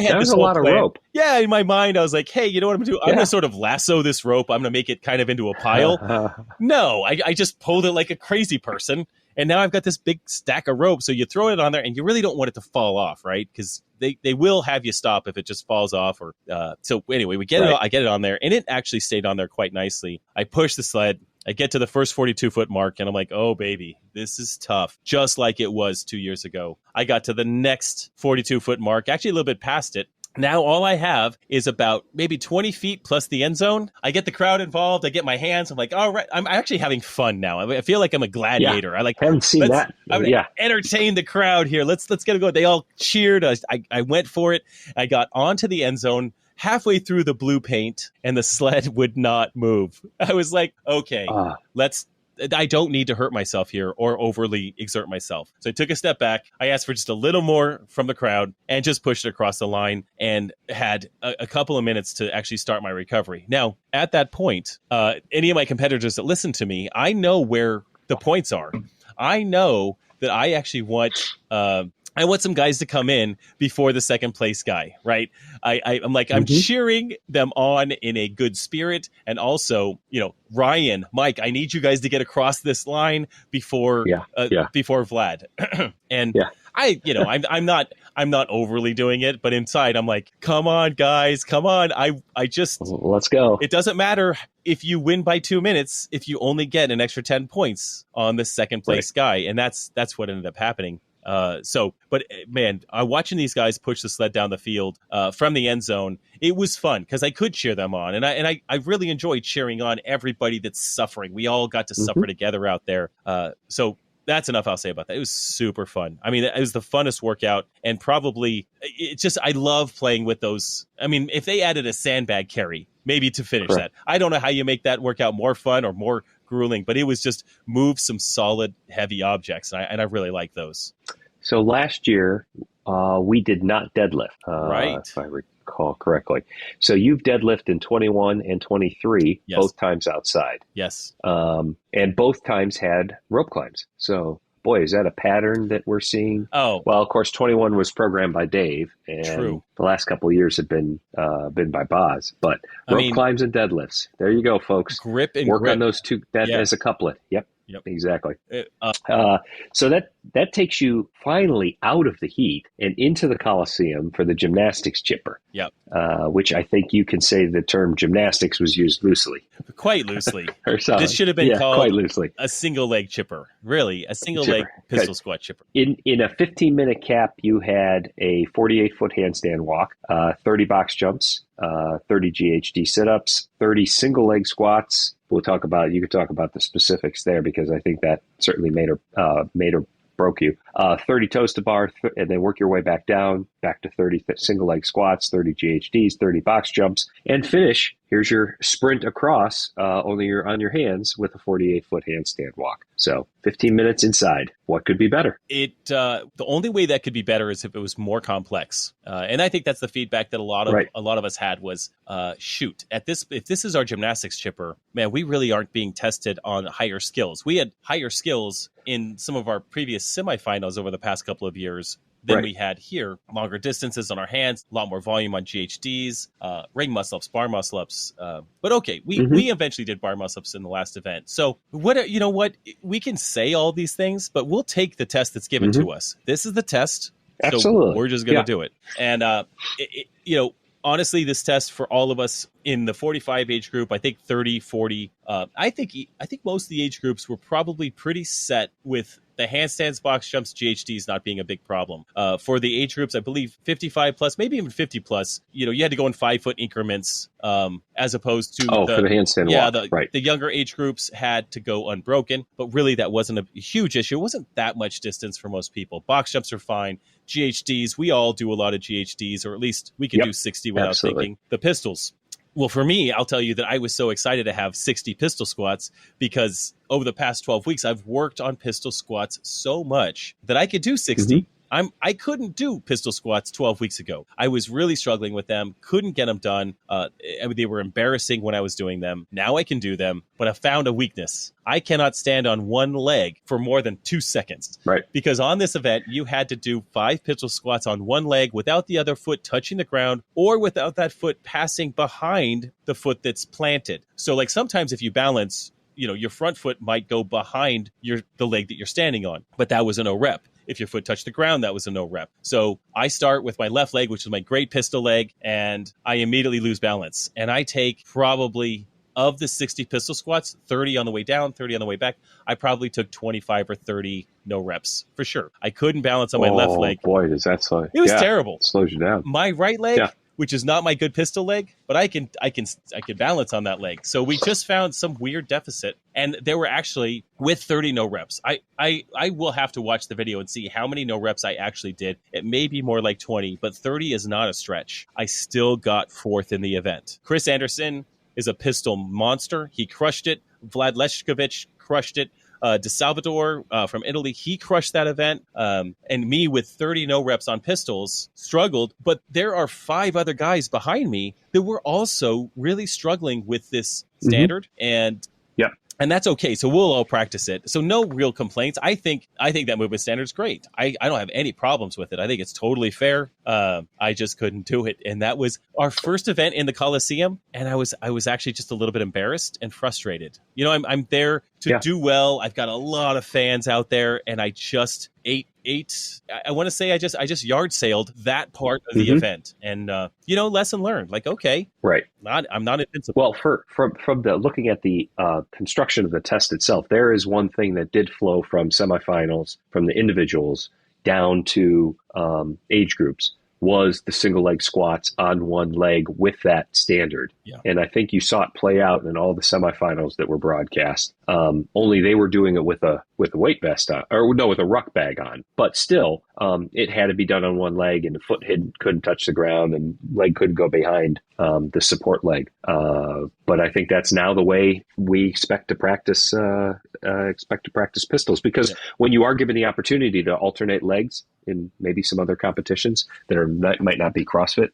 had this whole lot of rope. Yeah, in my mind, I was like, hey, you know what I'm going to do? I'm going to sort of lasso this rope. I'm going to make it kind of into a pile. No, I just pulled it like a crazy person. And now I've got this big stack of rope. So you throw it on there, and you really don't want it to fall off, right? Because they will have you stop if it just falls off. Or so anyway, we get it. I get it on there, and it actually stayed on there quite nicely. I push the sled. I get to the first 42-foot mark, and I'm like, oh, baby, this is tough, just like it was 2 years ago. I got to the next 42-foot mark, actually a little bit past it. Now all I have is about maybe 20 feet plus the end zone. I get the crowd involved. I get my hands. I'm like, all right, I'm actually having fun now. I feel like I'm a gladiator. I haven't seen that. Entertain the crowd here. Let's get it going. They all cheered. I went for it. I got onto the end zone. Halfway through the blue paint, and the sled would not move. I was like, okay, I don't need to hurt myself here or overly exert myself. So I took a step back. I asked for just a little more from the crowd and just pushed it across the line, and had a couple of minutes to actually start my recovery. Now, at that point, any of my competitors that listen to me, I know where the points are. I know that I actually want... I want some guys to come in before the second place guy, right? I'm like, I'm cheering them on in a good spirit. And also, Ryan, Mike, I need you guys to get across this line before Vlad. And I'm not overly doing it, but inside I'm like, come on, guys, come on. Let's go. It doesn't matter if you win by 2 minutes, if you only get an extra 10 points on the second place guy. And that's what ended up happening. But man, watching these guys push the sled down the field from the end zone, it was fun because I could cheer them on, and I really enjoyed cheering on everybody that's suffering. We all got to suffer together out there. So that's enough I'll say about that. It was super fun. I mean, it was the funnest workout, and probably I love playing with those. I mean, if they added a sandbag carry, maybe to finish that, I don't know how you make that workout more fun or more grueling, but it was just move some solid, heavy objects, and I really like those. So last year, we did not deadlift, if I recall correctly. So you've deadlifted in 21 and 23, both times outside. Yes. And both times had rope climbs. So, boy, is that a pattern that we're seeing? Oh. Well, of course, 21 was programmed by Dave, and the last couple of years have been by Boz. But rope climbs and deadlifts. There you go, folks. Grip and Work on those two as a couplet. Yep. Exactly. So that takes you finally out of the heat and into the Coliseum for the gymnastics chipper. Yep. Which I think you can say the term gymnastics was used loosely. Quite loosely. This should have been called quite loosely. A single leg chipper. Really, a single leg pistol squat chipper. In a 15-minute cap, you had a 48-foot handstand walk, 30 box jumps, 30 GHD sit-ups, 30 single leg squats. You could talk about the specifics there because I think that certainly made or broke you. 30 toes to bar, and then work your way back down, back to 30 single leg squats, 30 GHDs, 30 box jumps, and finish. Here's your sprint across, only you're on your hands with a 48-foot handstand walk. So 15 minutes inside. What could be better? The only way that could be better is if it was more complex. And I think that's the feedback that a lot of us had was, if this is our gymnastics chipper, man, we really aren't being tested on higher skills. We had higher skills in some of our previous semifinals over the past couple of years than we had here. Longer distances on our hands, a lot more volume on GHDs, ring muscle-ups, bar muscle-ups. But okay, we eventually did bar muscle-ups in the last event. So you know what? We can say all these things, but we'll take the test that's given to us. This is the test. Absolutely. So we're just going to do it. And, honestly, this test for all of us in the 45 age group, I think 30, 40, I think most of the age groups were probably pretty set with the handstands, box jumps, GHDs not being a big problem. For the age groups, I believe 55 plus, maybe even 50 plus, you had to go in 5-foot increments as opposed to for the handstand walk. The younger age groups had to go unbroken, but really that wasn't a huge issue. It wasn't that much distance for most people. Box jumps are fine. GHDs, we all do a lot of GHDs, or at least we can do 60 without thinking. The pistols. Well, for me, I'll tell you that I was so excited to have 60 pistol squats because over the past 12 weeks, I've worked on pistol squats so much that I could do 60. I couldn't do pistol squats 12 weeks ago. I was really struggling with them, couldn't get them done. They were embarrassing when I was doing them. Now I can do them, but I found a weakness. I cannot stand on one leg for more than 2 seconds. Right. Because on this event, you had to do 5 pistol squats on one leg without the other foot touching the ground or without that foot passing behind the foot that's planted. So like sometimes if you balance, your front foot might go behind the leg that you're standing on, but that was a no rep. If your foot touched the ground, that was a no rep. So I start with my left leg, which is my great pistol leg, and I immediately lose balance. And I take probably, of the 60 pistol squats, 30 on the way down, 30 on the way back. I probably took 25 or 30 no reps for sure. I couldn't balance on my left leg. Oh boy, does that slow? It was terrible. It slows you down. My right leg, which is not my good pistol leg, but I can balance on that leg. So we just found some weird deficit, and there were actually with 30 no reps. I will have to watch the video and see how many no reps I actually did. It may be more like 20, but 30 is not a stretch. I still got 4th in the event. Chris Anderson is a pistol monster. He crushed it. Vlad Leshkovich crushed it. De Salvador from Italy, he crushed that event. And me with 30 no reps on pistols struggled. But there are 5 other guys behind me that were also really struggling with this standard. And that's okay. So we'll all practice it. So no real complaints. I think that movement standard is great. I don't have any problems with it. I think it's totally fair. I just couldn't do it. And that was our first event in the Coliseum. And I was actually just a little bit embarrassed and frustrated. I'm there to do well. I've got a lot of fans out there, and I just ate I want to say I just yard sailed that part of the event, and lesson learned. Like, okay, right, I'm not invincible. Well, from the looking at the construction of the test itself, there is one thing that did flow from semifinals, from the individuals down to age groups, was the single leg squats on one leg with that standard. Yeah. And I think you saw it play out in all the semifinals that were broadcast. Only they were doing it with a weight vest on, or no, with a ruck bag on. But still, it had to be done on one leg, and the foot couldn't touch the ground, and leg couldn't go behind the support leg. But I think that's now the way we expect to practice pistols, because when you are given the opportunity to alternate legs in maybe some other competitions that might not be CrossFit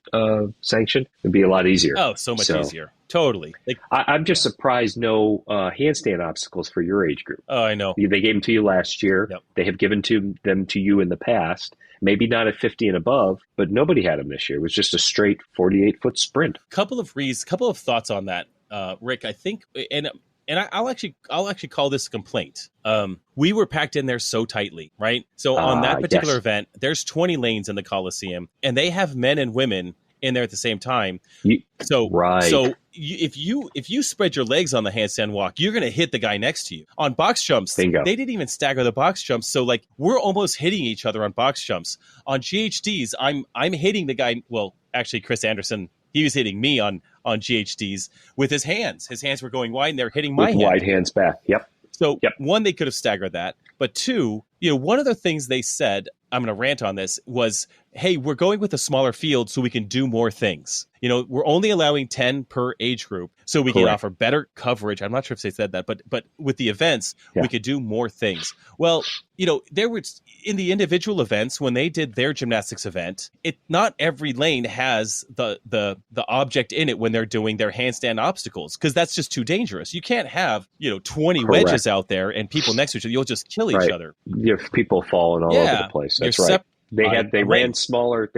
sanctioned, it'd be a lot easier. Oh, so much easier. Totally. I'm just surprised no handstand obstacles for your age group. Oh, I know. They gave them to you last year. Yep. They have given them to you in the past. Maybe not at 50 and above, but nobody had them this year. It was just a straight 48-foot sprint. Couple of thoughts on that, Rick. I think, and I'll actually call this a complaint. We were packed in there so tightly, right? So on that particular event, there's 20 lanes in the Coliseum, and they have men and women in there at the same time. So if you spread your legs on the handstand walk, you're going to hit the guy next to you. On box jumps, Bingo. They didn't even stagger the box jumps. So like we're almost hitting each other on box jumps. On GHDs, I'm hitting the guy. Well, actually, Chris Anderson, he was hitting me on GHDs with his hands. His hands were going wide, and they're hitting my hand. Wide hands back. Yep. So one, they could have staggered that. But two, one of the things they said, I'm going to rant on this, was, hey, we're going with a smaller field so we can do more things. We're only allowing 10 per age group, so we can offer better coverage. I'm not sure if they said that, but with the events, we could do more things. Well, there was, in the individual events, when they did their gymnastics event, not every lane has the object in it when they're doing their handstand obstacles, because that's just too dangerous. You can't have 20 wedges out there and people next to each other. You'll just kill each other. You have people falling all over the place. That's right. They ran smaller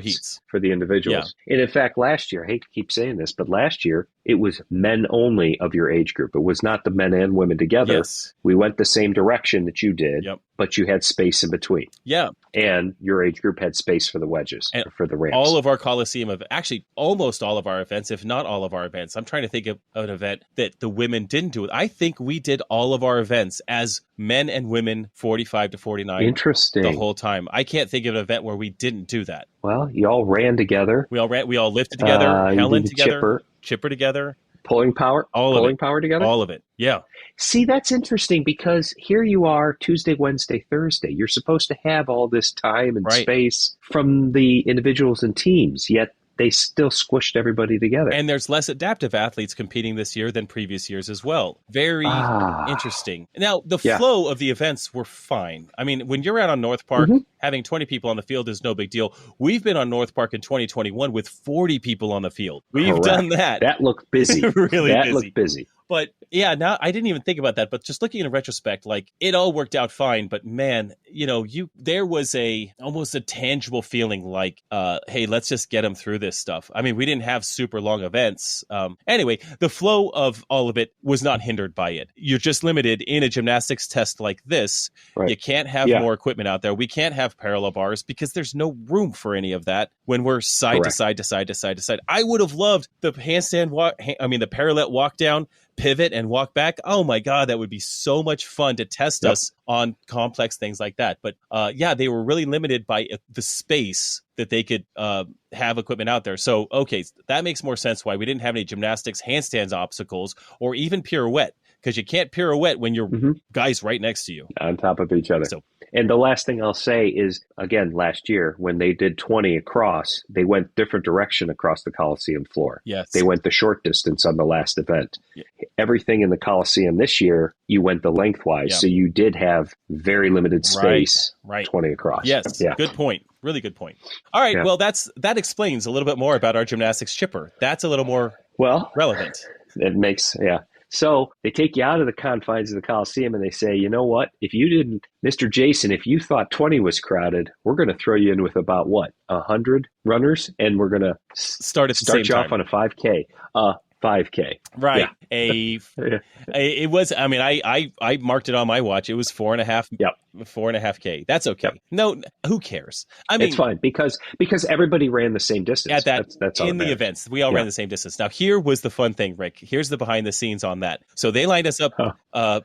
heats for the individuals. Yeah. And in fact, last year, I hate to keep saying this, but last year it was men only of your age group. It was not the men and women together. Yes. We went the same direction that you did, but you had space in between. Yeah. And your age group had space for the wedges, and for the ramps. All of our Coliseum, actually almost all of our events, if not all of our events. I'm trying to think of an event that the women didn't do it. I think we did all of our events as men and women 45 to 49. Interesting. The whole time. I can't think of an event where we didn't do that. Well, you all ran together. We all lifted together, Helen together, chipper together. Pulling power together? All of it. Yeah. See, that's interesting, because here you are Tuesday, Wednesday, Thursday. You're supposed to have all this time and space from the individuals and teams, yet they still squished everybody together. And there's less adaptive athletes competing this year than previous years as well. Very interesting. Now, the flow of the events were fine. I mean, when you're out on North Park, having 20 people on the field is no big deal. We've been on North Park in 2021 with 40 people on the field. We've done that. That looked busy. That looked busy. But yeah, now I didn't even think about that. But just looking in retrospect, like, it all worked out fine. But man, there was almost a tangible feeling like, hey, let's just get them through this stuff. I mean, we didn't have super long events. Anyway, the flow of all of it was not hindered by it. You're just limited in a gymnastics test like this. Right. You can't have more equipment out there. We can't have parallel bars because there's no room for any of that when we're side to side to side to side to side. I would have loved the handstand walk. The parallel walk down, pivot, and walk back. Oh my God, that would be so much fun to test us on complex things like that. But they were really limited by the space that they could have equipment out there. So, okay, that makes more sense why we didn't have any gymnastics, handstands obstacles, or even pirouette, because you can't pirouette when your guy's right next to you. On top of each other. And the last thing I'll say is, again, last year, when they did 20 across, they went different direction across the Coliseum floor. Yes. They went the short distance on the last event. Yeah. Everything in the Coliseum this year, you went the lengthwise. Yeah. So you did have very limited space, 20 across. Yes, good point. Really good point. All right, well, that explains a little bit more about our gymnastics chipper. That's a little more relevant. It makes, So they take you out of the confines of the Coliseum and they say, you know what? If you didn't, Mr. Jason, if you thought 20 was crowded, we're going to throw you in with about 100 runners, and we're going to start you off on a 5K. 5K. Right. a it was, I mean, I marked it on my watch. It was 4.5, Yep. 4.5K. That's okay. Yep. No, who cares? I mean, it's fine because everybody ran the same distance. At that, that's in the events, we all ran the same distance. Now, here was the fun thing, Rick. Here's the behind the scenes on that. So they lined us up,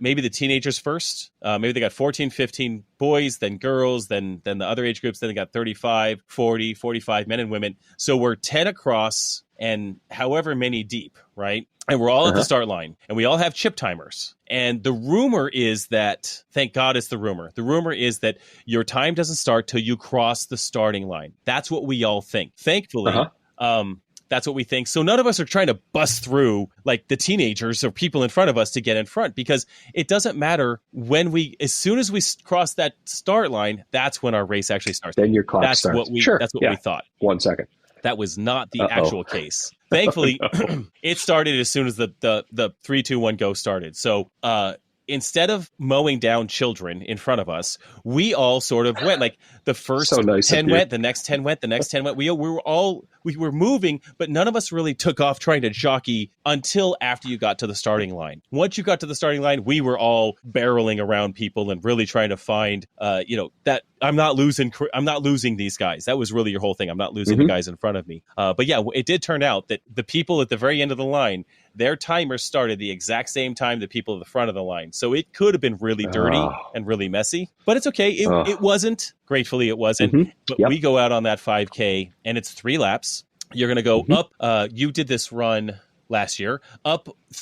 maybe the teenagers first. Maybe they got 14, 15 boys, then girls, then the other age groups. Then they got 35, 40, 45 men and women. So we're 10 across and however many deep, right? And we're all at the start line, and we all have chip timers. And the rumor is that, thank God it's the rumor. The rumor is that your time doesn't start till you cross the starting line. That's what we all think. Thankfully, that's what we think. So none of us are trying to bust through like the teenagers or people in front of us to get in front, because it doesn't matter when as soon as we cross that start line, that's when our race actually starts. Then your clock starts. That's what we thought. 1 second. That was not the actual case. Thankfully, it started as soon as the 3, 2, 1 go started. So instead of mowing down children in front of us, we all sort of went, like the first 10 went, the next 10 went, the next 10 went. We were moving, but none of us really took off trying to jockey until after you got to the starting line. Once you got to the starting line, we were all barreling around people and really trying to find, that I'm not losing these guys. That was really your whole thing. I'm not losing the guys in front of me. But yeah, it did turn out that the people at the very end of the line, their timers started the exact same time the people at the front of the line. So it could have been really dirty and really messy, but it's okay. It wasn't. Gratefully, it wasn't. But we go out on that 5K and it's 3 laps. You're going to go up. You did this run last year.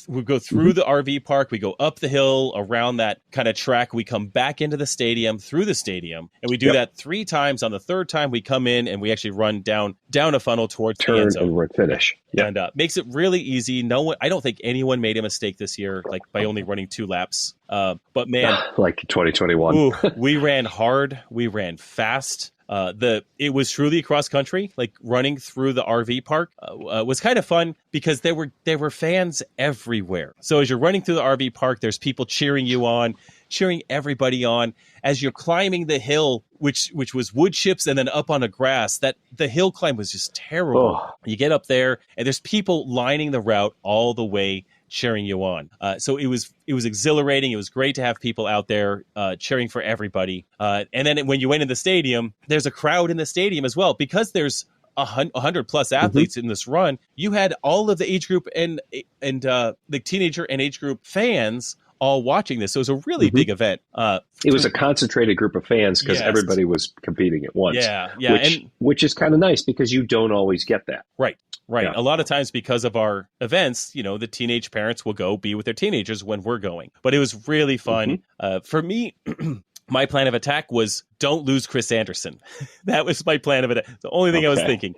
We go through the RV park. We go up the hill around that kind of track. We come back into the stadium, through the stadium, and we do that 3 times. On the 3rd time, we come in and we actually run down a funnel towards the end zone and finish. And makes it really easy. I don't think anyone made a mistake this year, like by only running 2 laps. But man, like 2021, we ran hard. We ran fast. It was truly cross country, like running through the RV park was kind of fun because there were fans everywhere. So as you're running through the RV park, there's people cheering you on, cheering everybody on as you're climbing the hill, which was wood chips and then up on the grass. That the hill climb was just terrible. You get up there and there's people lining the route all the way cheering you on. So it was exhilarating. It was great to have people out there cheering for everybody. And then when you went in the stadium, there's a crowd in the stadium as well, because there's 100 plus athletes in this run. You had all of the age group and the teenager and age group fans all watching this. So it was a really big event. It was a concentrated group of fans because everybody was competing at once. Which is kind of nice because you don't always get that. Right. Yeah. A lot of times because of our events, the teenage parents will go be with their teenagers when we're going. But it was really fun. For me, my plan of attack was don't lose Chris Anderson. That was my plan of attack. The only thing I was thinking.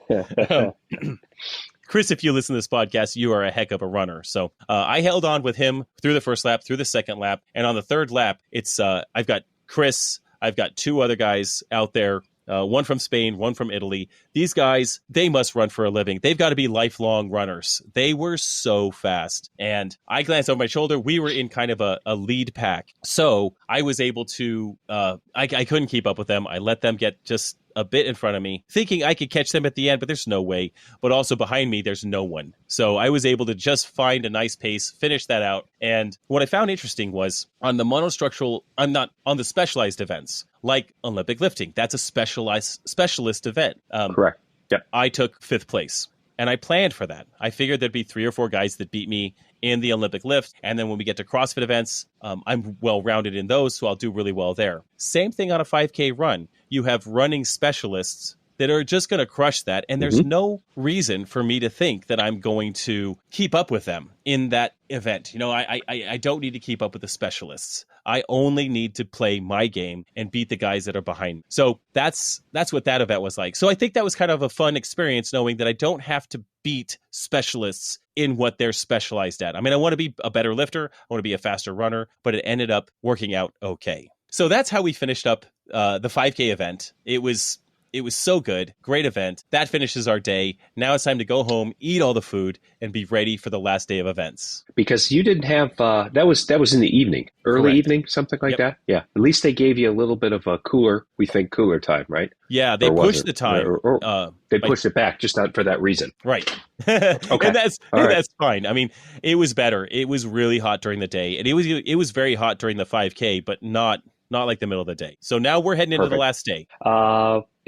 Chris, if you listen to this podcast, you are a heck of a runner. So I held on with him through the first lap, through the second lap. And on the 3rd lap, it's I've got Chris. I've got 2 other guys out there. One from Spain, one from Italy. These guys, they must run for a living. They've got to be lifelong runners. They were so fast. And I glanced over my shoulder. We were in kind of a lead pack. So I was able to, I couldn't keep up with them. I let them get just a bit in front of me, thinking I could catch them at the end, but there's no way. But also behind me, there's no one. So I was able to just find a nice pace, finish that out. And what I found interesting was on the monostructural, I'm not on the specialized events, like Olympic lifting. That's a specialist event. Correct. Yep. I took 5th place. And I planned for that. I figured there'd be 3 or 4 guys that beat me in the Olympic lift. And then when we get to CrossFit events, I'm well-rounded in those, so I'll do really well there. Same thing on a 5K run. You have running specialists that are just going to crush that. And there's no reason for me to think that I'm going to keep up with them in that event. I don't need to keep up with the specialists. I only need to play my game and beat the guys that are behind me. So that's what that event was like. So I think that was kind of a fun experience, knowing that I don't have to beat specialists in what they're specialized at. I mean, I want to be a better lifter. I want to be a faster runner, but it ended up working out okay. So that's how we finished up the 5K event. It was It was so good. Great event. That finishes our day. Now it's time to go home, eat all the food, and be ready for the last day of events. Because you didn't have that was in the evening, early Correct. evening, something like that. Yeah. At least they gave you a little bit of a cooler time, right? Yeah, they pushed the time. They pushed it back just not for that reason. Right. Okay. And that's fine. I mean, it was better. It was really hot during the day, and it was very hot during the 5K, but not like the middle of the day. So now we're heading into the last day.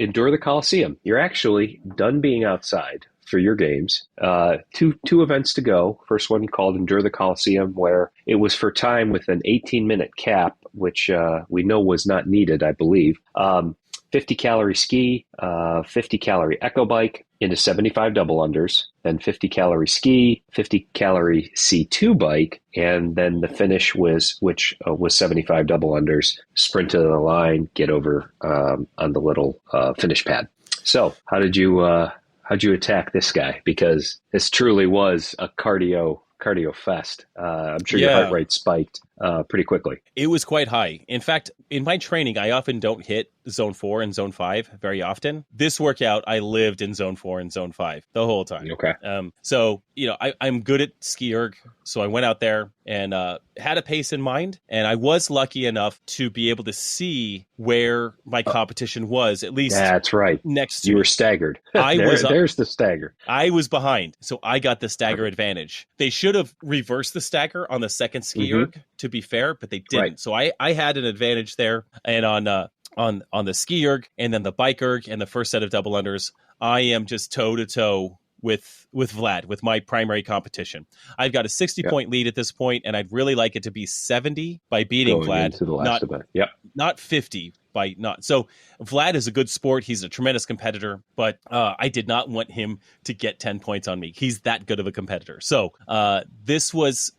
Endure the Coliseum. You're actually done being outside for your games. Two events to go. First one called Endure the Coliseum, where it was for time with an 18-minute cap, which we know was not needed, I believe. 50-calorie ski, 50-calorie echo bike into 75 double unders, then 50-calorie ski, 50-calorie C2 bike, and then the finish was 75 double unders, sprint to the line, get over on the little finish pad. So how'd you attack this guy? Because this truly was a cardio fest. I'm sure your heart rate spiked pretty quickly. It was quite high. In fact, in my training, I often don't hit zone 4 and zone 5 very often. This workout, I lived in zone 4 and zone 5 the whole time. Okay. So, I'm good at ski erg. So I went out there and had a pace in mind. And I was lucky enough to be able to see where my competition was, at least. That's right. Next to you me. were staggered. There's the stagger. I was behind. So I got the stagger advantage. They should have reversed the stagger on the second ski erg, to be fair, but they didn't. Right. So I had an advantage there. And on the ski erg and then the bike erg and the first set of double unders, I am just toe to toe with Vlad, with my primary competition. I've got a 60-point lead at this point, and I'd really like it to be 70 by beating Vlad, into the last event. Yep. Not 50 by not. So Vlad is a good sport. He's a tremendous competitor, but I did not want him to get 10 points on me. He's that good of a competitor. So this was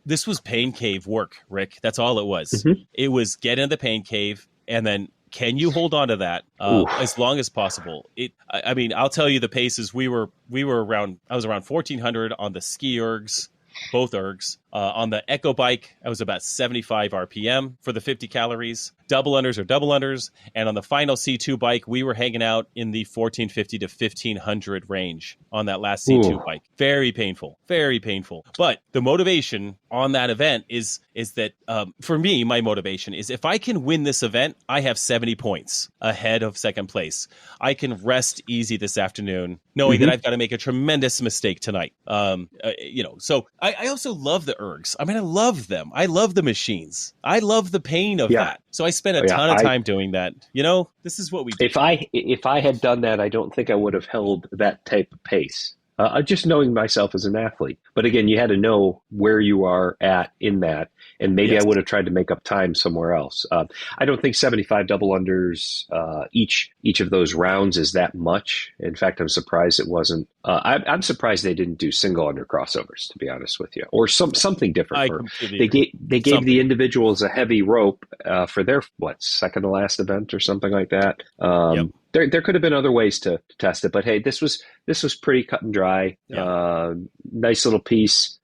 pain cave work, Rick. That's all it was. It was get into the pain cave, and then can you hold on to that as long as possible? I mean, I'll tell you the paces. I was around 1400 on the ski ergs, both ergs. On the Echo bike, I was about 75 RPM for the 50 calories. Double unders are double unders. And on the final C2 bike, we were hanging out in the 1450 to 1500 range on that last C2 bike. Very painful, very painful. But the motivation on that event is that, for me, my motivation is if I can win this event, I have 70 points ahead of second place. I can rest easy this afternoon, knowing that I've got to make a tremendous mistake tonight. So I also love the ergs. I mean, I love them. I love the machines. I love the pain of that. So I spent a ton of time doing that. This is what we do. If I had done that, I don't think I would have held that type of pace. Just knowing myself as an athlete. But again, you had to know where you are at in that. And maybe I would have tried to make up time somewhere else. I don't think 75 double unders each of those rounds is that much. In fact, I'm surprised it wasn't. I'm surprised they didn't do single under crossovers, to be honest with you, or something different. They gave the individuals a heavy rope for their second to last event or something like that. There could have been other ways to test it, but hey, this was pretty cut and dry. Nice little piece.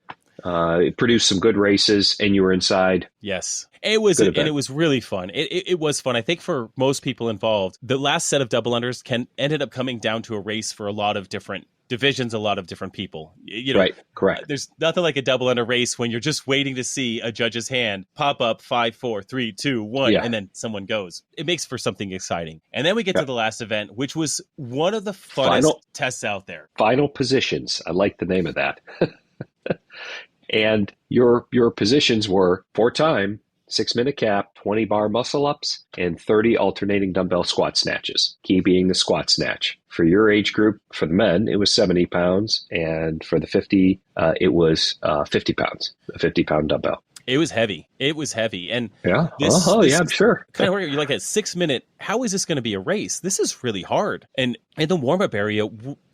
It produced some good races, and you were inside. Yes, it was, and it was really fun. It was fun. I think for most people involved, the last set of double unders ended up coming down to a race for a lot of different divisions, a lot of different people. Right, correct. There's nothing like a double under race when you're just waiting to see a judge's hand pop up 5, 4, 3, 2, 1, and then someone goes. It makes for something exciting. And then we get to the last event, which was one of the funnest tests out there. Final positions. I like the name of that. And your positions were 4-time, 6-minute cap, 20 bar muscle ups, and 30 alternating dumbbell squat snatches. Key being the squat snatch. For your age group, for the men, it was 70 pounds, and for the 50, it was 50 pounds, a 50-pound dumbbell. It was heavy. And this I'm sure. Kind of where you're like at 6 minute. How is this going to be a race? This is really hard. And in the warm up area,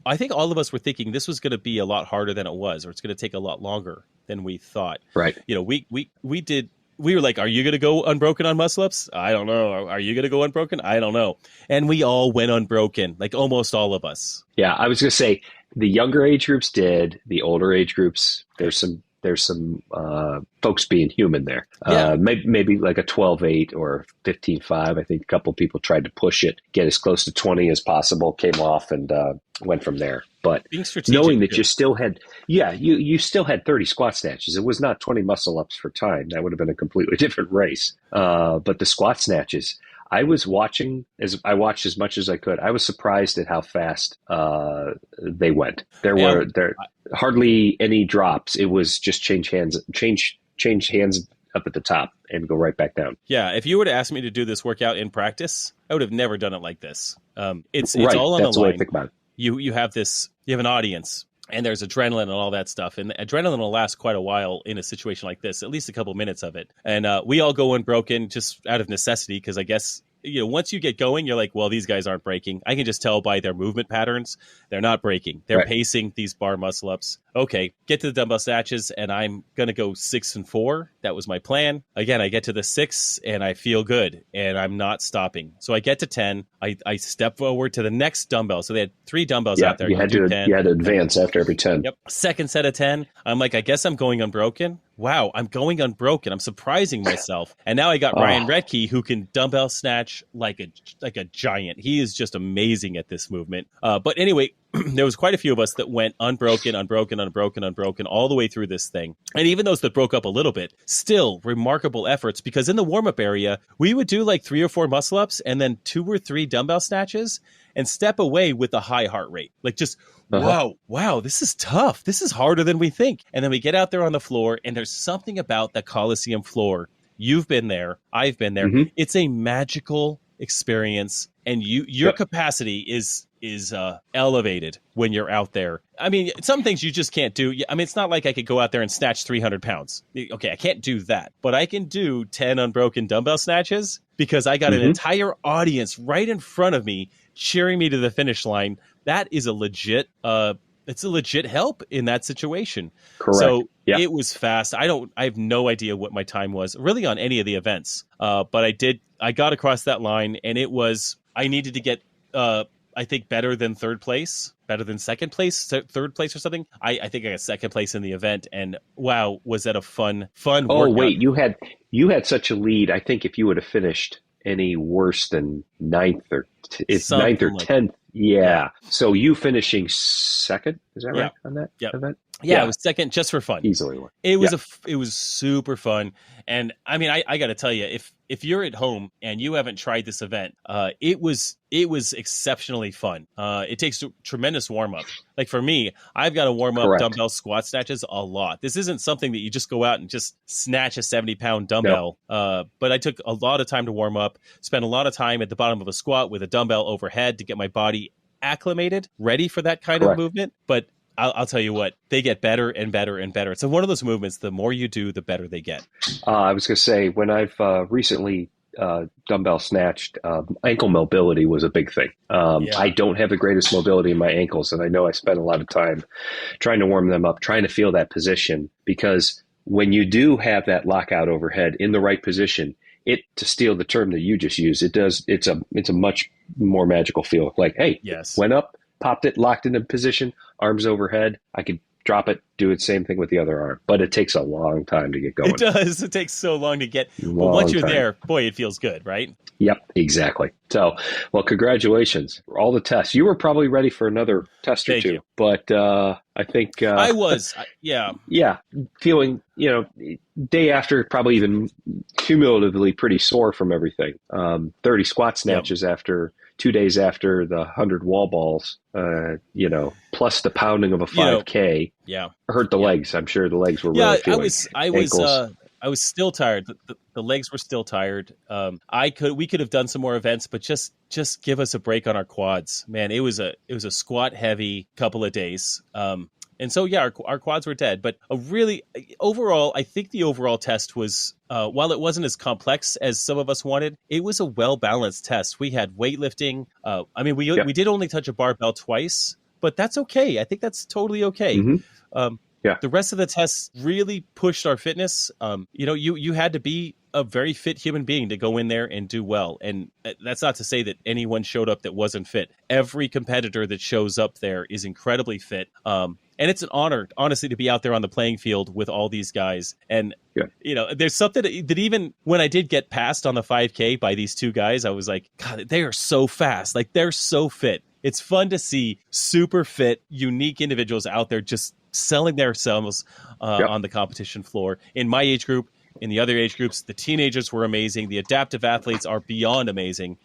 I think all of us were thinking this was going to be a lot harder than it was, or it's going to take a lot longer than we thought. Right. We were like, are you going to go unbroken on muscle ups? I don't know. Are you going to go unbroken? I don't know. And we all went unbroken, like almost all of us. Yeah, I was going to say the younger age groups did. The older age groups, there's some there's some folks being human there. Yeah. Maybe like a 12.8 or 15.5. I think a couple of people tried to push it, get as close to 20 as possible, came off and went from there. But being strategic, knowing that you still had, you still had 30 squat snatches. It was not 20 muscle ups for time. That would have been a completely different race. But the squat snatches, I watched as much as I could. I was surprised at how fast they went. There were hardly any drops. It was just change hands up at the top and go right back down. Yeah, if you were to ask me to do this workout in practice, I would have never done it like this. It's right. all on That's the line. The way I think about it. You have an audience, and there's adrenaline and all that stuff. And adrenaline will last quite a while in a situation like this, at least a couple minutes of it. And we all go unbroken just out of necessity, because I guess, once you get going, you're like, well, these guys aren't breaking. I can just tell by their movement patterns. They're not breaking. They're pacing these bar muscle ups. Okay, get to the dumbbell snatches, and I'm going to go 6 and 4. That was my plan. Again, I get to the 6, and I feel good, and I'm not stopping. So I get to 10. I step forward to the next dumbbell. So they had 3 dumbbells out there. You had to advance after every 10. Yep. Second set of 10. I'm like, I guess I'm going unbroken. Wow, I'm going unbroken. I'm surprising myself. And now I got Ryan Redke, who can dumbbell snatch like a giant. He is just amazing at this movement. But anyway, there was quite a few of us that went unbroken all the way through this thing. And even those that broke up a little bit, still remarkable efforts, because in the warm-up area, we would do like 3 or 4 muscle-ups and then 2 or 3 dumbbell snatches and step away with a high heart rate. Like just, wow, this is tough. This is harder than we think. And then we get out there on the floor, and there's something about the Coliseum floor. You've been there. I've been there. Mm-hmm. It's a magical experience, and your capacity is elevated when you're out there. I mean, some things you just can't do. I mean, it's not like I could go out there and snatch 300 pounds. Okay, I can't do that, but I can do 10 unbroken dumbbell snatches because I got an entire audience right in front of me cheering me to the finish line. That is a legit, it's a legit help in that situation. Correct. So it was fast. I have no idea what my time was really on any of the events. But I got across that line, and I needed to get, I think, better than third place, better than second place, third place or something. I think I got second place in the event, and wow, was that a fun workout. Oh, wait, you had such a lead. I think if you would have finished any worse than ninth or 10th. Yeah. So you finishing second, is that right on that event? Yeah, it was second just for fun. Easily. It was super fun. And I mean, I got to tell you, if you're at home and you haven't tried this event, it was exceptionally fun. It takes a tremendous warm up. Like for me, I've got to warm up dumbbell squat snatches a lot. This isn't something that you just go out and just snatch a 70-pound dumbbell. No. But I took a lot of time to warm up, spent a lot of time at the bottom of a squat with a dumbbell overhead to get my body acclimated, ready for that kind of movement. But I'll tell you what, they get better and better and better. It's one of those movements, the more you do, the better they get. I was going to say, when I've recently dumbbell snatched, ankle mobility was a big thing. I don't have the greatest mobility in my ankles, and I know I spent a lot of time trying to warm them up, trying to feel that position, because when you do have that lockout overhead in the right position, to steal the term that you just used, it's a much more magical feel. Like, hey, went up, popped it, locked into position, arms overhead. I could drop it, do the same thing with the other arm. But it takes a long time to get going. It does. It takes so long to get. Well, once you're there, boy, it feels good, right? Yep, exactly. So, well, congratulations. All the tests. You were probably ready for another test or two. But I think... I was, yeah. Yeah, feeling, day after, probably even cumulatively pretty sore from everything. 30 squat snatches after... 2 days after the 100 wall balls, plus the pounding of a 5K, hurt the legs. I'm sure the legs were really feeling. I was still tired. The legs were still tired. We could have done some more events, but just give us a break on our quads, man. It was a squat heavy couple of days. And so, our quads were dead. But overall, I think the overall test was, while it wasn't as complex as some of us wanted, it was a well-balanced test. We had weightlifting. We did only touch a barbell twice, but that's okay. I think that's totally okay. Mm-hmm. The rest of the tests really pushed our fitness. You had to be a very fit human being to go in there and do well. And that's not to say that anyone showed up that wasn't fit. Every competitor that shows up there is incredibly fit. And it's an honor, honestly, to be out there on the playing field with all these guys. And, there's something that even when I did get passed on the 5K by these two guys, I was like, God, they are so fast. Like, they're so fit. It's fun to see super fit, unique individuals out there just selling themselves on the competition floor. In my age group, in the other age groups, the teenagers were amazing. The adaptive athletes are beyond amazing.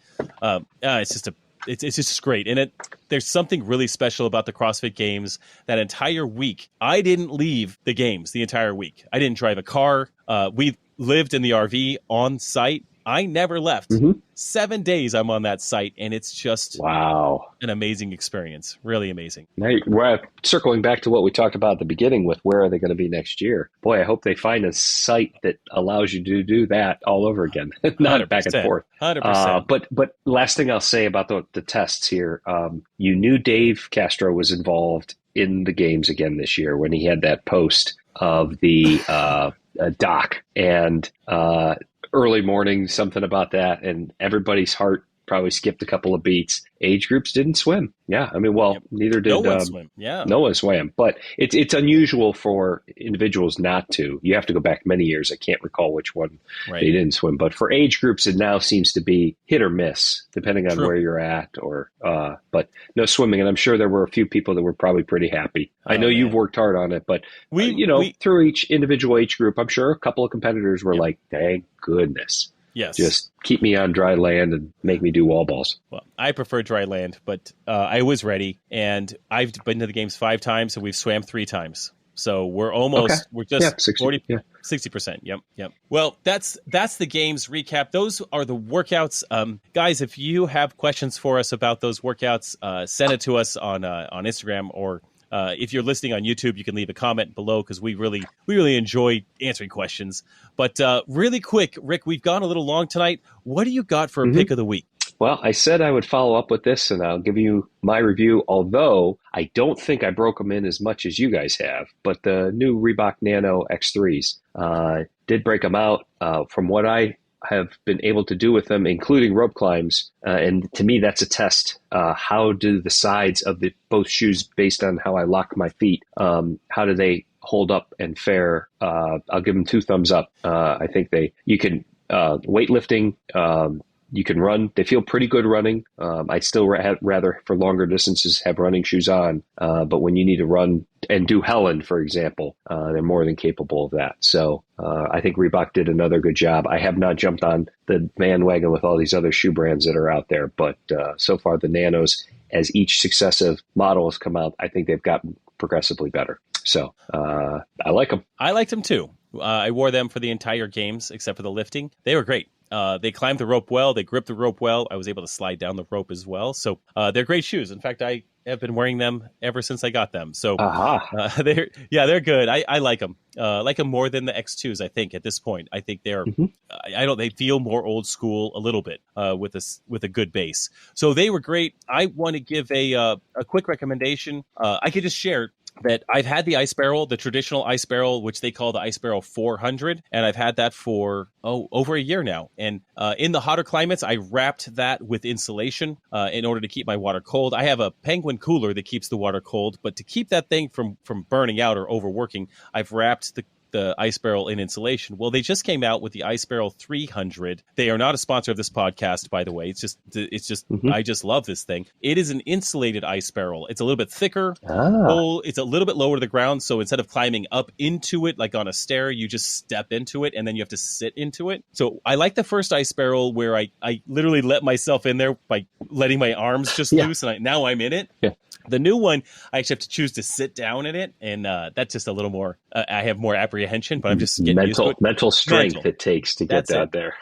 It's just great. And there's something really special about the CrossFit Games. That entire week, I didn't leave the games the entire week. I didn't drive a car. We lived in the RV on site. I never left. 7 days I'm on that site, and it's just an amazing experience. Really amazing. Now, we're circling back to what we talked about at the beginning with where are they going to be next year. Boy, I hope they find a site that allows you to do that all over again, not 100%, back and forth. 100%. But last thing I'll say about the tests here, you knew Dave Castro was involved in the games again this year when he had that post of the doc and early morning, something about that, and everybody's heart probably skipped a couple of beats. Age groups didn't swim. Yeah, I mean, neither did no one swim. Yeah, no one swam. But it's unusual for individuals not to. You have to go back many years. I can't recall which one they didn't swim. But for age groups, it now seems to be hit or miss, depending on where you're at. But no swimming, and I'm sure there were a few people that were probably pretty happy. I know you've worked hard on it, but through each individual age group, I'm sure a couple of competitors were like, "Thank goodness." Yes. Just keep me on dry land and make me do wall balls. Well, I prefer dry land, but I was ready, and I've been to the games 5 times, and we've swam 3 times. So we're almost, we're just 60%. Yep. Well, that's the games recap. Those are the workouts. Guys, if you have questions for us about those workouts, send it to us on Instagram, or if you're listening on YouTube, you can leave a comment below, because we really enjoy answering questions. But really quick, Rick, we've gone a little long tonight. What do you got for a pick of the week? Well, I said I would follow up with this, and I'll give you my review, although I don't think I broke them in as much as you guys have. But the new Reebok Nano X3s did break them out. From what I have been able to do with them, including rope climbs, and to me that's a test. How do the sides of both shoes, based on how I lock my feet, how do they hold up and fare? I'll give them 2 thumbs up. I think you can weightlifting, you can run. They feel pretty good running. I'd still rather for longer distances have running shoes on, but when you need to run and do Helen, for example, they're more than capable of that. So I think Reebok did another good job. I have not jumped on the bandwagon with all these other shoe brands that are out there, but so far the Nanos, as each successive model has come out, I think they've gotten progressively better. So I like them. I liked them too. I wore them for the entire games except for the lifting. They were great. They climbed the rope well. They gripped the rope well. I was able to slide down the rope as well. So they're great shoes. In fact, I have been wearing them ever since I got them. So they're good. I like them. Like them more than the X2s, I think, at this point. I think they're, they feel more old school a little bit with a good base. So they were great. I want to give a quick recommendation. I could just share that I've had the ice barrel, the traditional ice barrel, which they call the ice barrel 400. And I've had that for, over a year now. And in the hotter climates, I wrapped that with insulation in order to keep my water cold. I have a Penguin cooler that keeps the water cold, but to keep that thing from burning out or overworking, I've wrapped the ice barrel in insulation. Well, they just came out with the ice barrel 300. They are not a sponsor of this podcast, by the way. It's just I just love this thing. It is an insulated ice barrel. It's a little bit thicker. It's a little bit lower to the ground. So instead of climbing up into it, like on a stair, you just step into it and then you have to sit into it. So I like the first ice barrel where I literally let myself in there by letting my arms just loose, and now I'm in it. Yeah. The new one, I actually have to choose to sit down in it, and that's just a little more. I have more apprehension, but I'm just getting used to it. Mental strength it takes to get that there.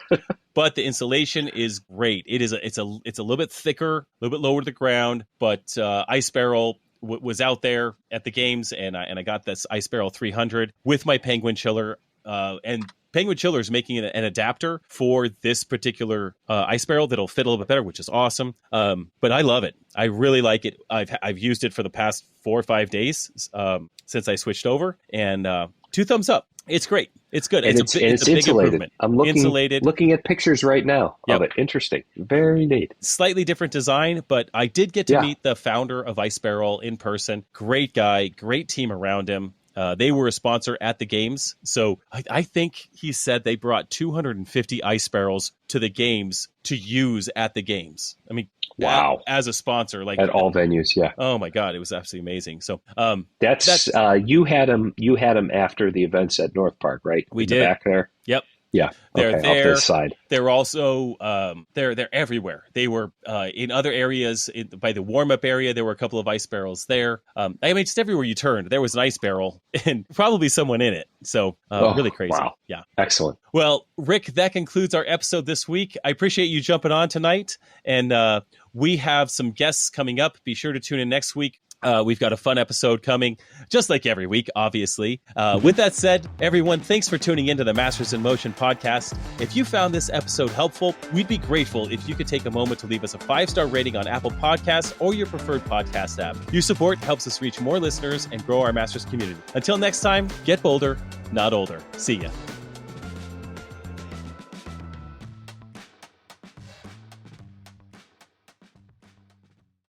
But the insulation is great. It's a little bit thicker, a little bit lower to the ground, but ice barrel was out there at the games, and I got this ice barrel 300 with my Penguin chiller. And Penguin Chiller is making an adapter for this particular ice barrel that'll fit a little bit better, which is awesome. But I love it. I really like it. I've used it for the past 4 or 5 days since I switched over, and 2 thumbs up. It's great. It's good. And it's a big insulated. improvement. I'm looking at pictures right now of it. Interesting. Very neat. Slightly different design, but I did get to meet the founder of Ice Barrel in person. Great guy, great team around him. They were a sponsor at the games. So I think he said they brought 250 ice barrels to the games to use at the games. I mean, wow. As a sponsor, like at all venues. Yeah. Oh my God. It was absolutely amazing. So, that's you had them after the events at North Park, right? We did. Back there. Yep. Yeah, they're there. Off this side. They're also they're everywhere. They were in other areas by the warm up area. There were a couple of ice barrels there. I mean, just everywhere you turned, there was an ice barrel and probably someone in it. So really crazy. Wow. Yeah, excellent. Well, Rick, that concludes our episode this week. I appreciate you jumping on tonight, and we have some guests coming up. Be sure to tune in next week. We've got a fun episode coming, just like every week, obviously. With that said, everyone, thanks for tuning into the Masters in Motion podcast. If you found this episode helpful, we'd be grateful if you could take a moment to leave us a 5-star rating on Apple Podcasts or your preferred podcast app. Your support helps us reach more listeners and grow our Masters community. Until next time, get bolder, not older. See ya.